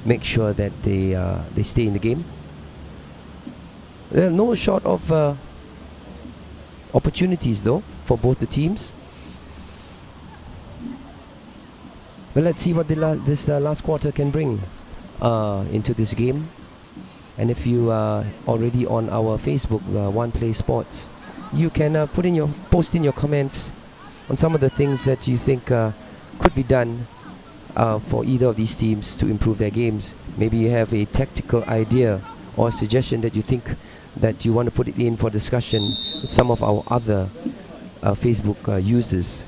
Speaker 1: make sure that they stay in the game. There are no short of opportunities though for both the teams. Well, let's see what this last quarter can bring into this game. And if you are already on our Facebook, One Play Sports, you can post in your comments on some of the things that you think could be done for either of these teams to improve their games. Maybe you have a tactical idea or suggestion that you think that you want to put it in for discussion with some of our other Facebook users.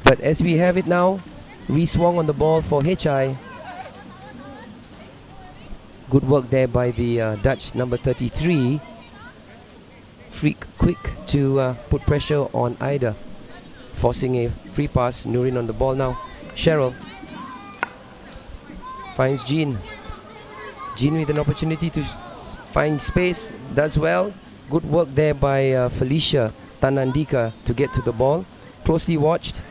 Speaker 1: But as we have it now, Reese Wong on the ball for HI. Good work there by the Dutch number 33. Freak quick to put pressure on Ida, forcing a free pass. Nurin on the ball now. Cheryl finds Jean. Jean with an opportunity to find space, does well. Good work there by Felicia Tanandika to get to the ball. Closely watched.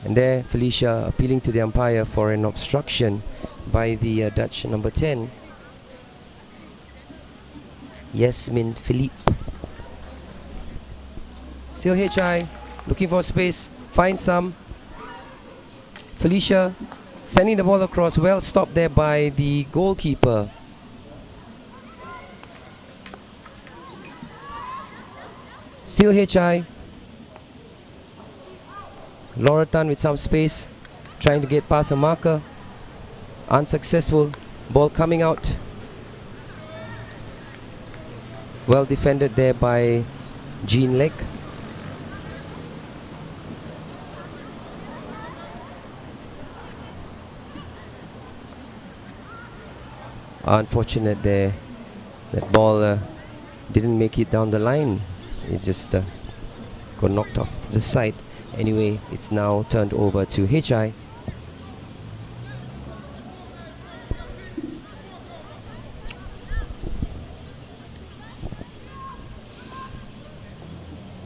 Speaker 1: And there Felicia appealing to the umpire for an obstruction by the Dutch number 10, Yasmin Philippe. Still HI, looking for space, finds some. Felicia sending the ball across, well stopped there by the goalkeeper. Still HI. Laura Tan with some space, trying to get past a marker. Unsuccessful. Ball coming out. Well defended there by Jean Lek. Unfortunate there. That ball didn't make it down the line. It just got knocked off to the side. Anyway, it's now turned over to HI.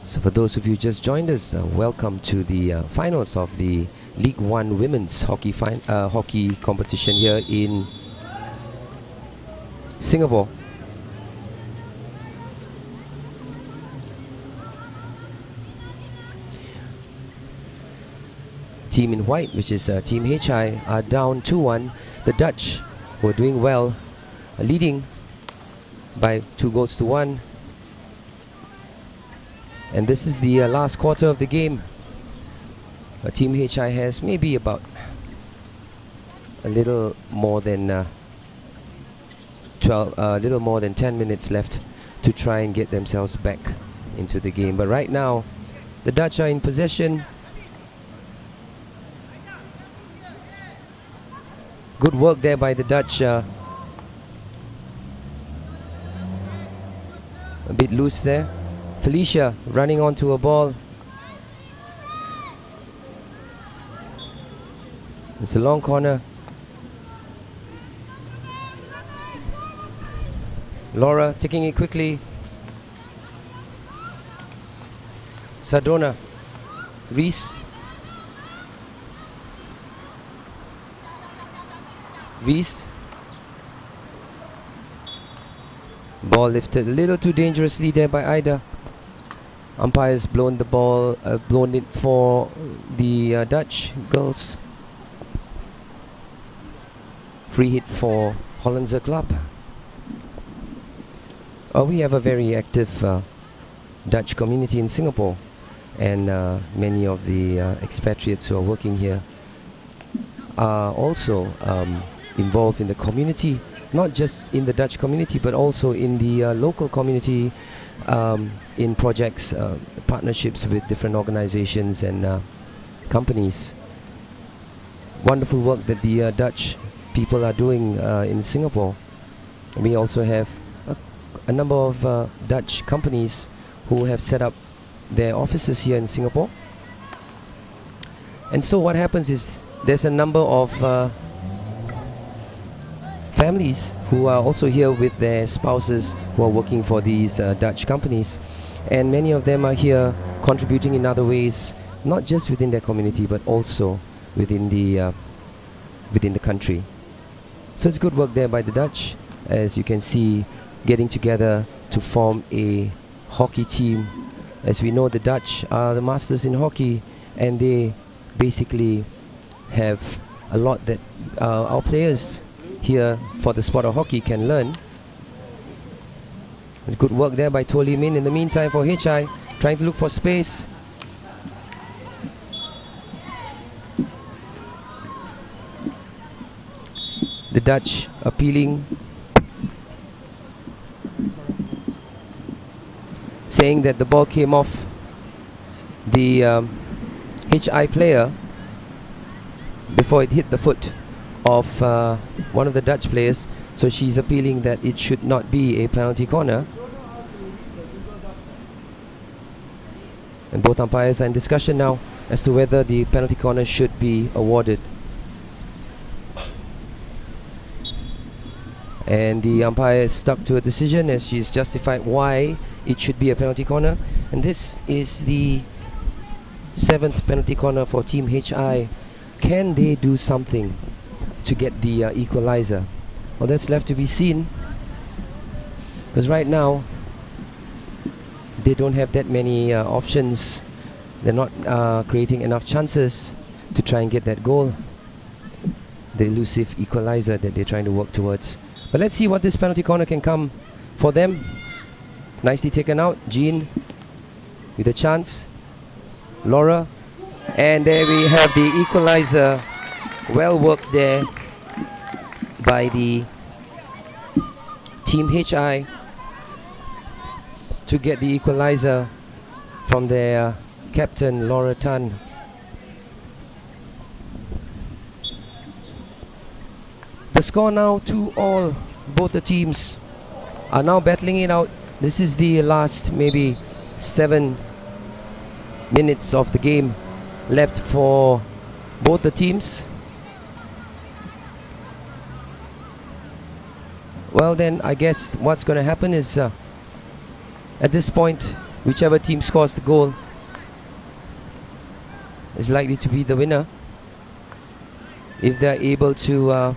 Speaker 1: So for those of you who just joined us, welcome to the finals of the League One Women's Hockey competition here in Singapore. Team in white, which is Team HI, are down 2-1. The Dutch, who are doing well, are leading by 2-1. And this is the last quarter of the game. Team HI has maybe about a little more than 10 minutes left to try and get themselves back into the game. But right now, the Dutch are in possession. Good work there by the Dutch. A bit loose there. Felicia running onto a ball. It's a long corner. Laura taking it quickly. Sardona. Reese. Ball lifted a little too dangerously there by Ida. Umpires blown the ball, blown it for the Dutch girls. Free hit for Hollandse club. We have a very active Dutch community in Singapore, and many of the expatriates who are working here are also involved in the community, not just in the Dutch community but also in the local community, in projects, partnerships with different organizations and companies. Wonderful work that the Dutch people are doing in Singapore. We also have a number of Dutch companies who have set up their offices here in Singapore. And so what happens is there's a number of families who are also here with their spouses who are working for these Dutch companies, and many of them are here contributing in other ways, not just within their community but also within the country. So it's good work there by the Dutch, as you can see, getting together to form a hockey team. As we know, the Dutch are the masters in hockey, and they basically have a lot that our players here for the sport of hockey can learn. Good work there by Toh Lee Min. In the meantime, for HI, trying to look for space. The Dutch appealing, saying that the ball came off the HI player before it hit the foot of one of the Dutch players. So she's appealing that it should not be a penalty corner. And both umpires are in discussion now as to whether the penalty corner should be awarded. And the umpire is stuck to a decision as she's justified why it should be a penalty corner. And this is the 7th penalty corner for Team HI. Can they do something to get the equalizer? Well, that's left to be seen, because right now they don't have that many options. They're not creating enough chances to try and get that goal. The elusive equalizer that they're trying to work towards. But let's see what this penalty corner can come for them. Nicely taken out. Jean with a chance. Laura. And there we have the equalizer. Well worked there by the Team HI to get the equalizer from their captain, Laura Tan. The score now 2-all. Both the teams are now battling it out. This is the last maybe 7 minutes of the game left for both the teams. Well then, I guess what's going to happen is at this point, whichever team scores the goal is likely to be the winner if they're able to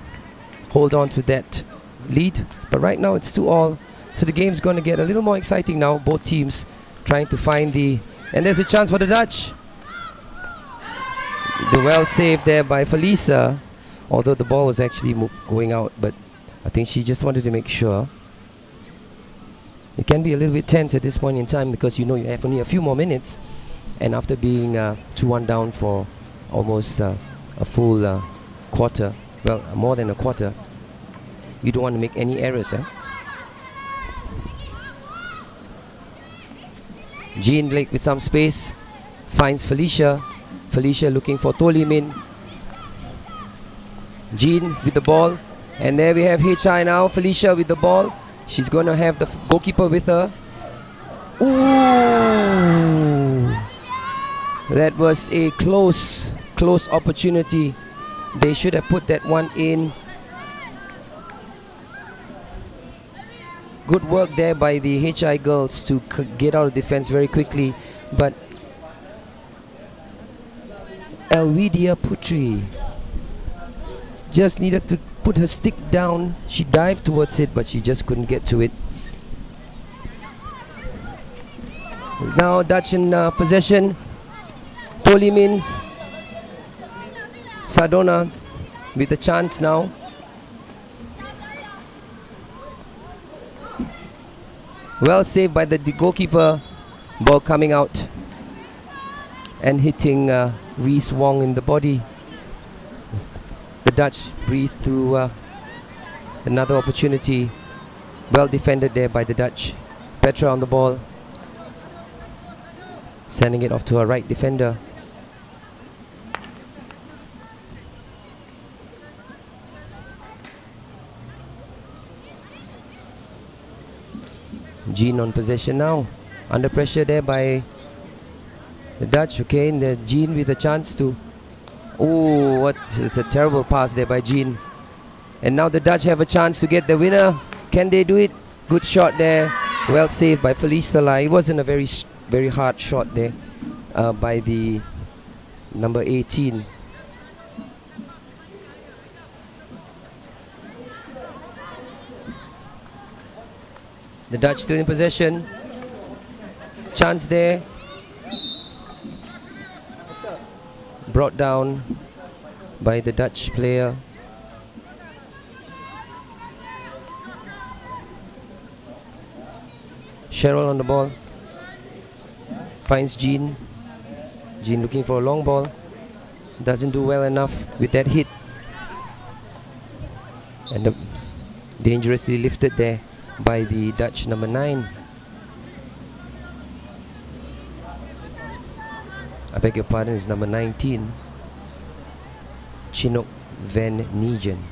Speaker 1: hold on to that lead. But right now it's 2-all, so the game's going to get a little more exciting now. Both teams trying to find the... And there's a chance for the Dutch. The well saved there by Felisa, although the ball was actually going out, but I think she just wanted to make sure. It can be a little bit tense at this point in time because you know you have only a few more minutes, and after being 2-1 down for almost a full quarter, well, more than a quarter, you don't want to make any errors. Jean Blake with some space finds Felicia. Felicia looking for Tolimin. Jean with the ball, and there we have HI now. Felicia with the ball. She's going to have the goalkeeper with her. Ooh! That was a close opportunity. They should have put that one in. Good work there by the HI girls to get out of defense very quickly. But Elvidia Putri just needed to put her stick down. She dived towards it, but she just couldn't get to it. Now Dutch in possession. Tolimin. Sardona with a chance now. Well saved by the goalkeeper. Ball coming out and hitting Reese Wong in the body. The Dutch breathe to another opportunity. Well defended there by the Dutch. Petra on the ball, sending it off to her right defender. Jean on possession now. Under pressure there by the Dutch. Okay, and the Jean with a chance to... Oh, what is a terrible pass there by Jean. And now the Dutch have a chance to get the winner. Can they do it? Good shot there. Well saved by Felice Salai. It wasn't a very hard shot there by the number 18. The Dutch still in possession. Chance there. Brought down by the Dutch player. Cheryl on the ball. Finds Jean. Jean looking for a long ball. Doesn't do well enough with that hit. And dangerously lifted there by the Dutch number 9. I beg your pardon, is number 19. Chinook Van Negen.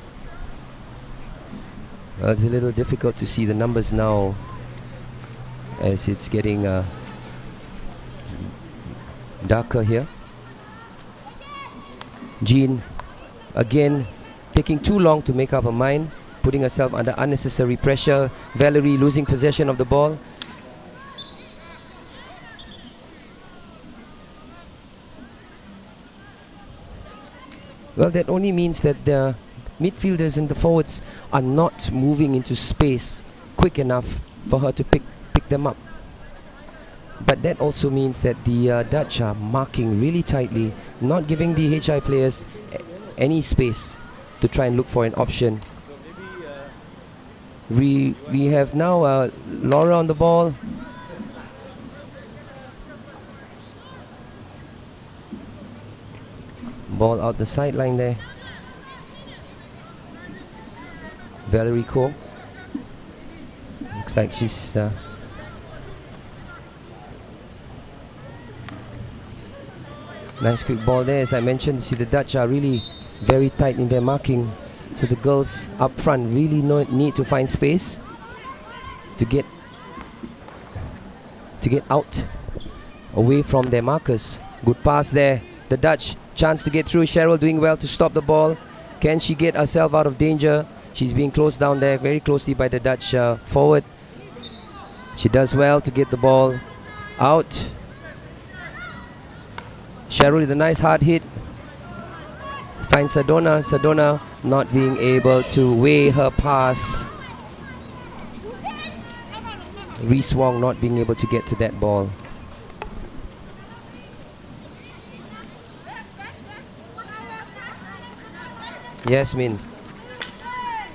Speaker 1: Well, it's a little difficult to see the numbers now as it's getting darker here. Jean again taking too long to make up her mind, putting herself under unnecessary pressure. Valerie losing possession of the ball. Well, that only means that the midfielders and the forwards are not moving into space quick enough for her to pick them up. But that also means that the Dutch are marking really tightly, not giving the HI players any space to try and look for an option. We have now Laura on the ball. Ball out the sideline there. Valerie Ko. Looks like she's nice quick ball there. As I mentioned, see the Dutch are really very tight in their marking. So the girls up front really need to find space to get out away from their markers. Good pass there. The Dutch chance to get through. Cheryl doing well to stop the ball. Can she get herself out of danger? She's being closed down there very closely by the Dutch forward. She does well to get the ball out. Cheryl with a nice hard hit. Finds Sadona. Sadona not being able to weigh her pass. Reese Wong not being able to get to that ball. Yasmin.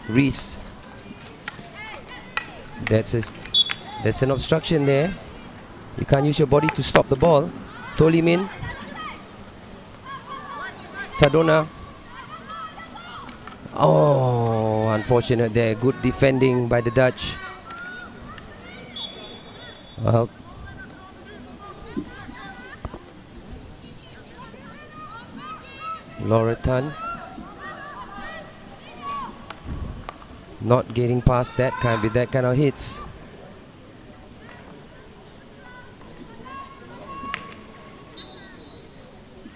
Speaker 1: Reese. That's an obstruction there. You can't use your body to stop the ball. Tolimin. Sadona. Oh, unfortunate there. Good defending by the Dutch. Well, Laura Tan not getting past that kind of hits.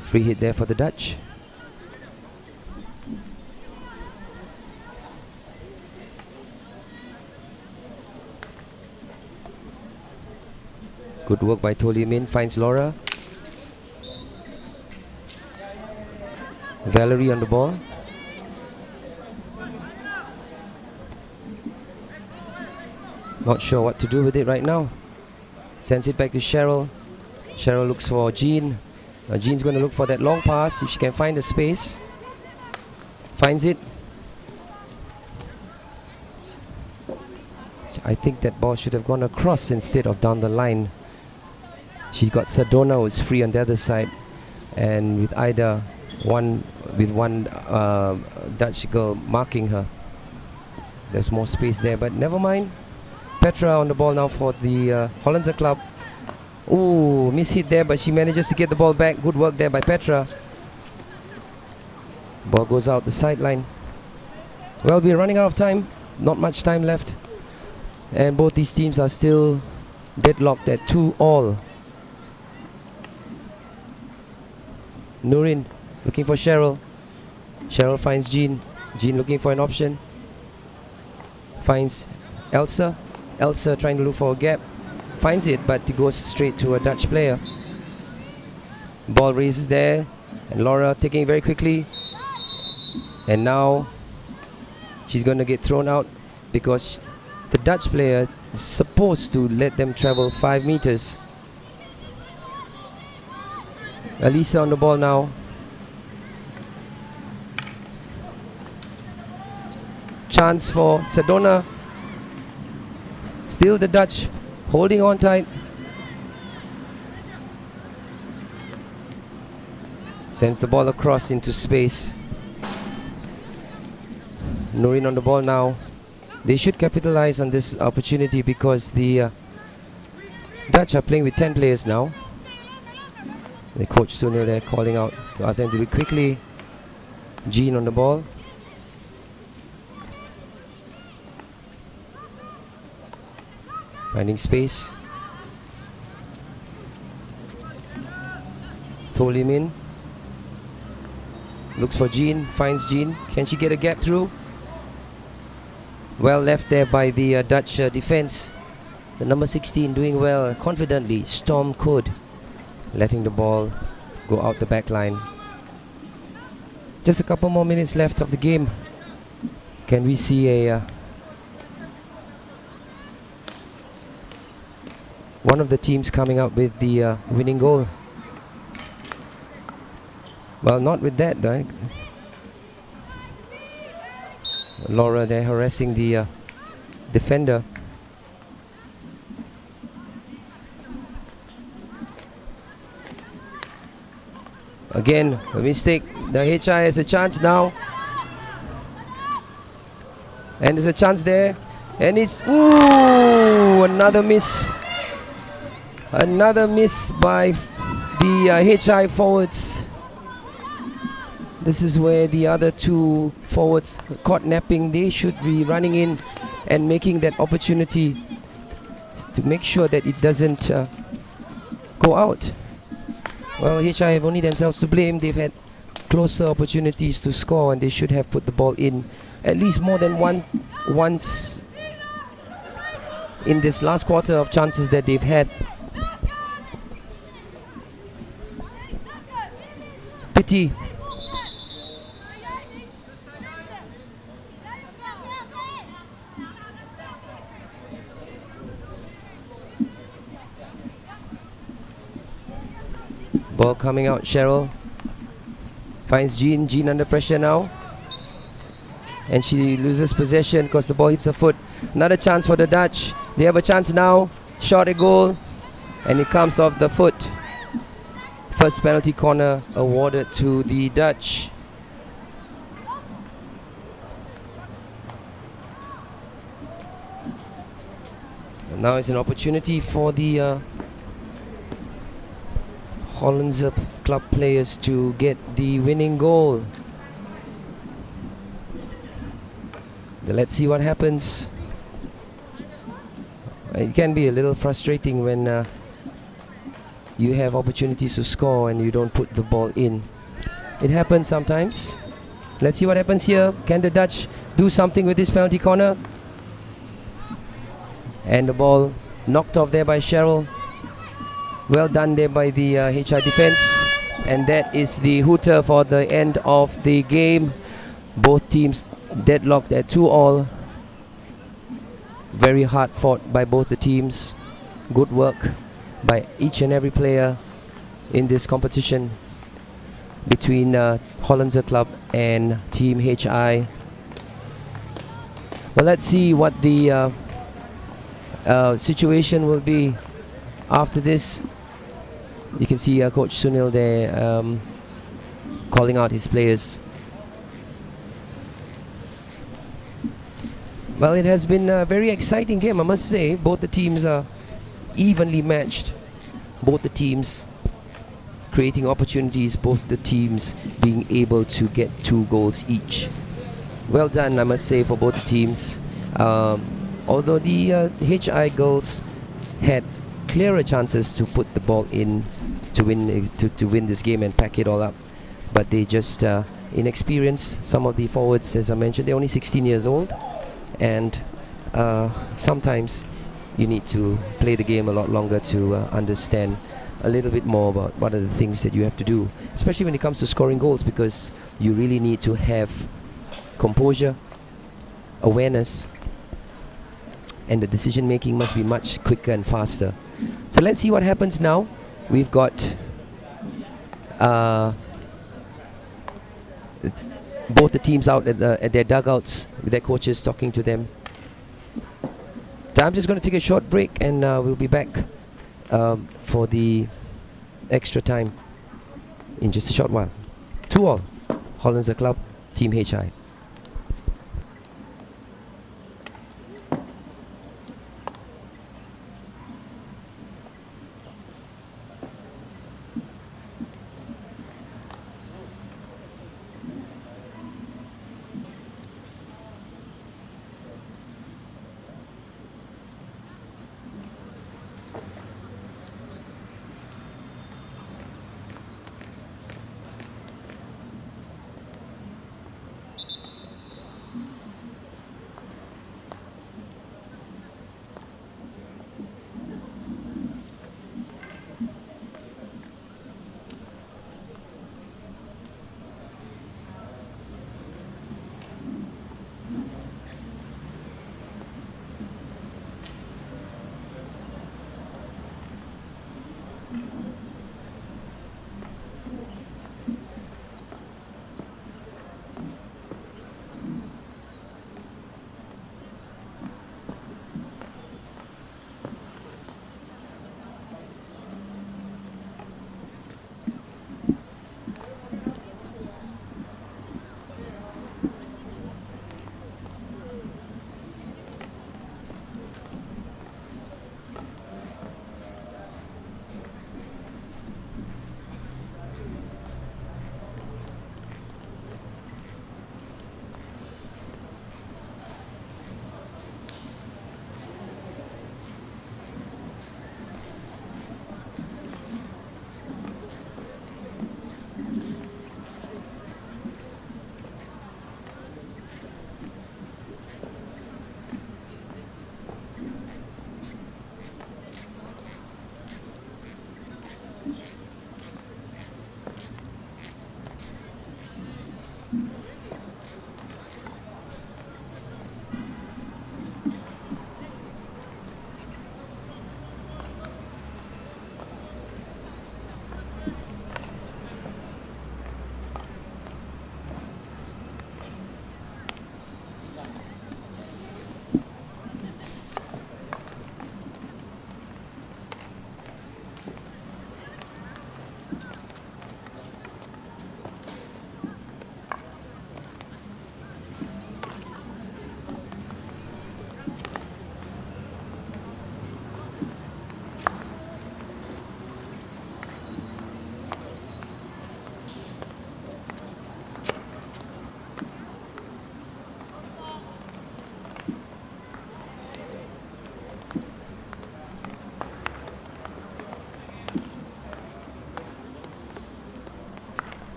Speaker 1: Free hit there for the Dutch. Good work by Toli Min, finds Laura. Valerie on the ball. Not sure what to do with it right now. Sends it back to Cheryl. Cheryl looks for Jean. Jean's going to look for that long pass if she can find the space. Finds it. I think that ball should have gone across instead of down the line. She's got Sadona who's free on the other side, and with Ida one Dutch girl marking her. There's more space there, but never mind. Petra on the ball now for the Hollandse club. Ooh, miss hit there, but she manages to get the ball back. Good work there by Petra. Ball goes out the sideline. Well, we're running out of time. Not much time left. And both these teams are still deadlocked at 2-all. Nurin looking for Cheryl. Cheryl finds Jean. Jean looking for an option. Finds Elsa. Elsa trying to look for a gap. Finds it, but it goes straight to a Dutch player. Ball raises there. And Laura taking it very quickly. And now she's going to get thrown out because the Dutch player is supposed to let them travel 5 meters. Alisa on the ball now. Chance for Sadona. Still the Dutch holding on tight. Sends the ball across into space. Nurin on the ball now. They should capitalize on this opportunity because the Dutch are playing with 10 players now. The coach Sunil there calling out to ask them to do it quickly. Jean on the ball. Finding space. Tolimin. Looks for Jean. Finds Jean. Can she get a gap through? Well left there by the Dutch defense. The number 16 doing well confidently. Storm Could letting the ball go out the back line. Just a couple more minutes left of the game. Can we see a one of the teams coming up with the winning goal. Well, not with that, though. Laura, they're harassing the defender. Again, a mistake. The HI has a chance now. And there's a chance there. And it's, ooh, another miss. Another miss by the HI forwards. This is where the other two forwards caught napping. They should be running in and making that opportunity to make sure that it doesn't go out. Well, HI have only themselves to blame. They've had closer opportunities to score and they should have put the ball in at least more than once in this last quarter of chances that they've had. Pity. Ball coming out, Cheryl finds Jean. Jean under pressure now. And she loses possession because the ball hits her foot. Another chance for the Dutch. They have a chance now. Shot a goal. And it comes off the foot. First penalty corner awarded to the Dutch. And now it's an opportunity for the Hollandse club players to get the winning goal. Let's see what happens. It can be a little frustrating when you have opportunities to score and you don't put the ball in. It happens sometimes. Let's see what happens here. Can the Dutch do something with this penalty corner? And the ball knocked off there by Cheryl. Well done there by the HI defense. And that is the hooter for the end of the game. Both teams deadlocked at 2-2. Very hard fought by both the teams. Good work by each and every player in this competition between Hollandse Club and Team HI. Well, let's see what the situation will be after this. You can see Coach Sunil there calling out his players. Well, it has been a very exciting game, I must say. Both the teams are evenly matched. Both the teams creating opportunities, both the teams being able to get 2 goals each. Well done, I must say, for both the teams. Although the HI girls had clearer chances to put the ball in to win this game and pack it all up, but they just inexperienced. Some of the forwards, as I mentioned, they're only 16 years old, and sometimes you need to play the game a lot longer to understand a little bit more about what are the things that you have to do, especially when it comes to scoring goals, because you really need to have composure, awareness, and the decision making must be much quicker and faster. So let's see what happens now. We've got both the teams out at their dugouts with their coaches talking to them. So I'm just going to take a short break and we'll be back for the extra time in just a short while. 2-2, Hollandse Club, Team HI.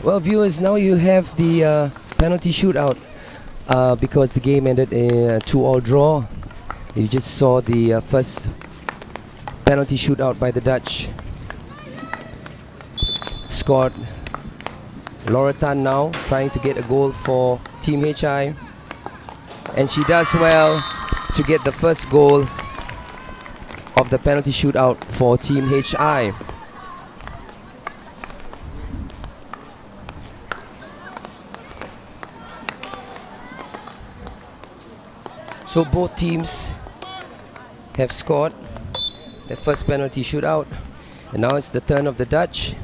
Speaker 1: Well, viewers, now you have the penalty shootout because the game ended in a 2-all draw. You just saw the first penalty shootout by the Dutch. Scored Laura Tan now trying to get a goal for Team HI, and she does well to get the first goal of the penalty shootout for Team HI. So both teams have scored their first penalty shootout, and now it's the turn of the Dutch.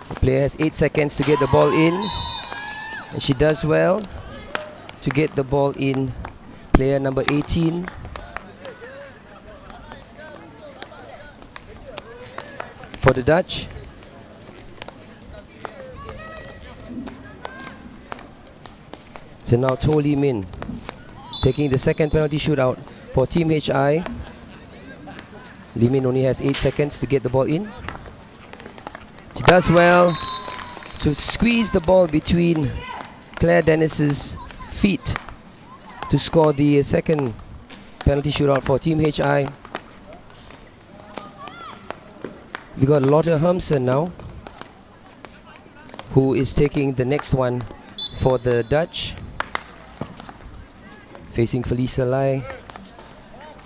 Speaker 1: The player has 8 seconds to get the ball in, and she does well to get the ball in. Player number 18. For the Dutch. So now To Lee Min taking the second penalty shootout for Team HI. Lee Min only has 8 seconds to get the ball in. She does well to squeeze the ball between Claire Dennis's feet to score the second penalty shootout for Team HI. We got Lotte Hermsen now, who is taking the next one for the Dutch. Facing Felisa Lai.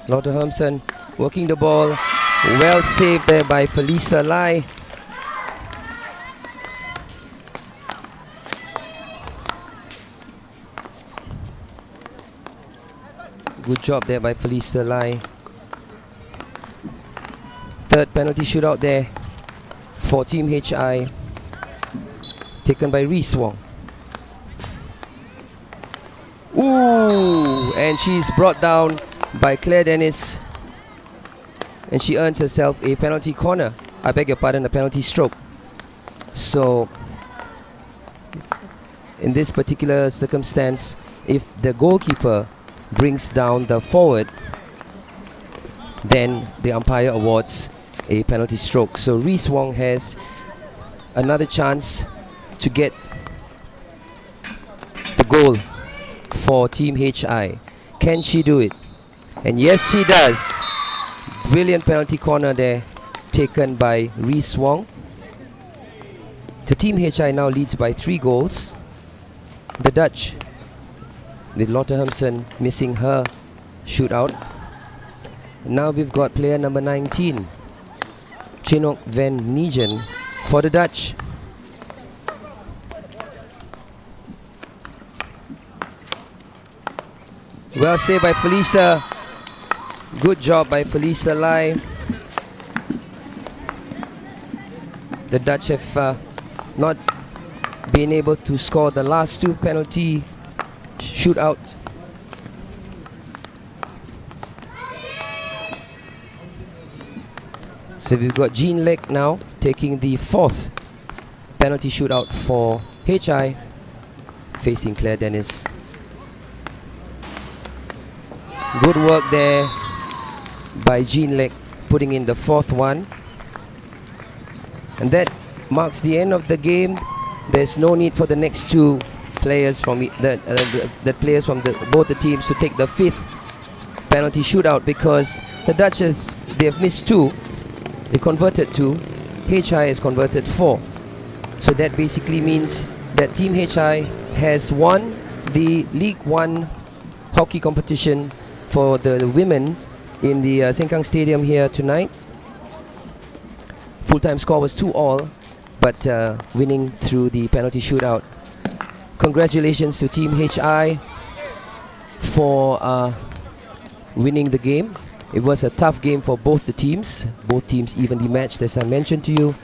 Speaker 1: Lotte Hermsen working the ball. Well saved there by Felisa Lai. Good job there by Felisa Lai. Third penalty shootout there for Team HI, taken by Reese Wong. Ooh, and she's brought down by Claire Dennis, and she earns herself a penalty corner. I beg your pardon, a penalty stroke. So in this particular circumstance, if the goalkeeper brings down the forward, then the umpire awards a penalty stroke. So Reese Wong has another chance to get the goal for Team HI. Can she do it? And yes, she does. Brilliant penalty corner there taken by Reese Wong. The Team HI now leads by 3 goals. The Dutch, with Lotte Hermsen missing her shootout. Now we've got player number 19, Chinok van Nijen, for the Dutch. Well saved by Felisa. Good job by Felisa Lai. The Dutch have not been able to score the last 2 penalty shootouts. So we've got Jean Lek now taking the 4th penalty shootout for HI, facing Claire Dennis. Good work there by Jean Lek, putting in the 4th one. And that marks the end of the game. There's no need for the next 2 players from the players from both the teams to take the 5th penalty shootout, because the Dutchess, they have missed 2. They converted 2. HI has converted 4. So that basically means that Team HI has won the League 1 hockey competition for the women in the Sengkang Stadium here tonight. Full-time score was 2-all, but winning through the penalty shootout. Congratulations to Team HI for winning the game. It was a tough game for both the teams. Both teams evenly matched, as I mentioned to you,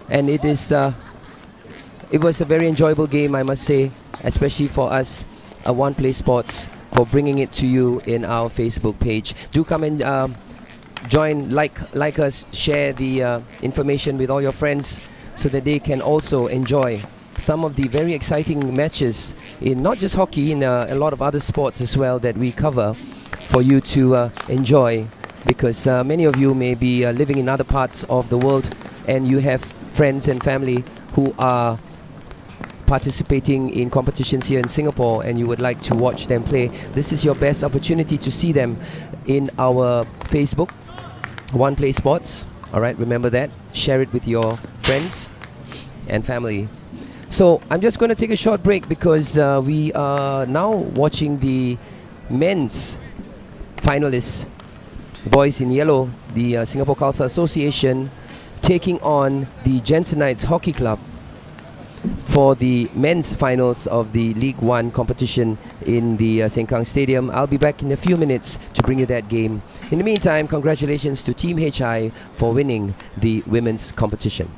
Speaker 1: and it was a very enjoyable game, I must say, especially for us at One Play Sports, for bringing it to you in our Facebook page. Do come and join, like us, share the information with all your friends so that they can also enjoy some of the very exciting matches in not just hockey, in a lot of other sports as well that we cover for you to enjoy, because many of you may be living in other parts of the world and you have friends and family who are participating in competitions here in Singapore and you would like to watch them play, this is your best opportunity to see them in our Facebook, One Play Sports. Alright, remember that. Share it with your friends and family. So I'm just going to take a short break because we are now watching the men's finalists, Boys in Yellow, the Singapore Khalsa Association, taking on the Jensenites Hockey Club for the men's finals of the League 1 competition in the Sengkang Stadium. I'll be back in a few minutes to bring you that game. In the meantime, congratulations to Team HI for winning the women's competition.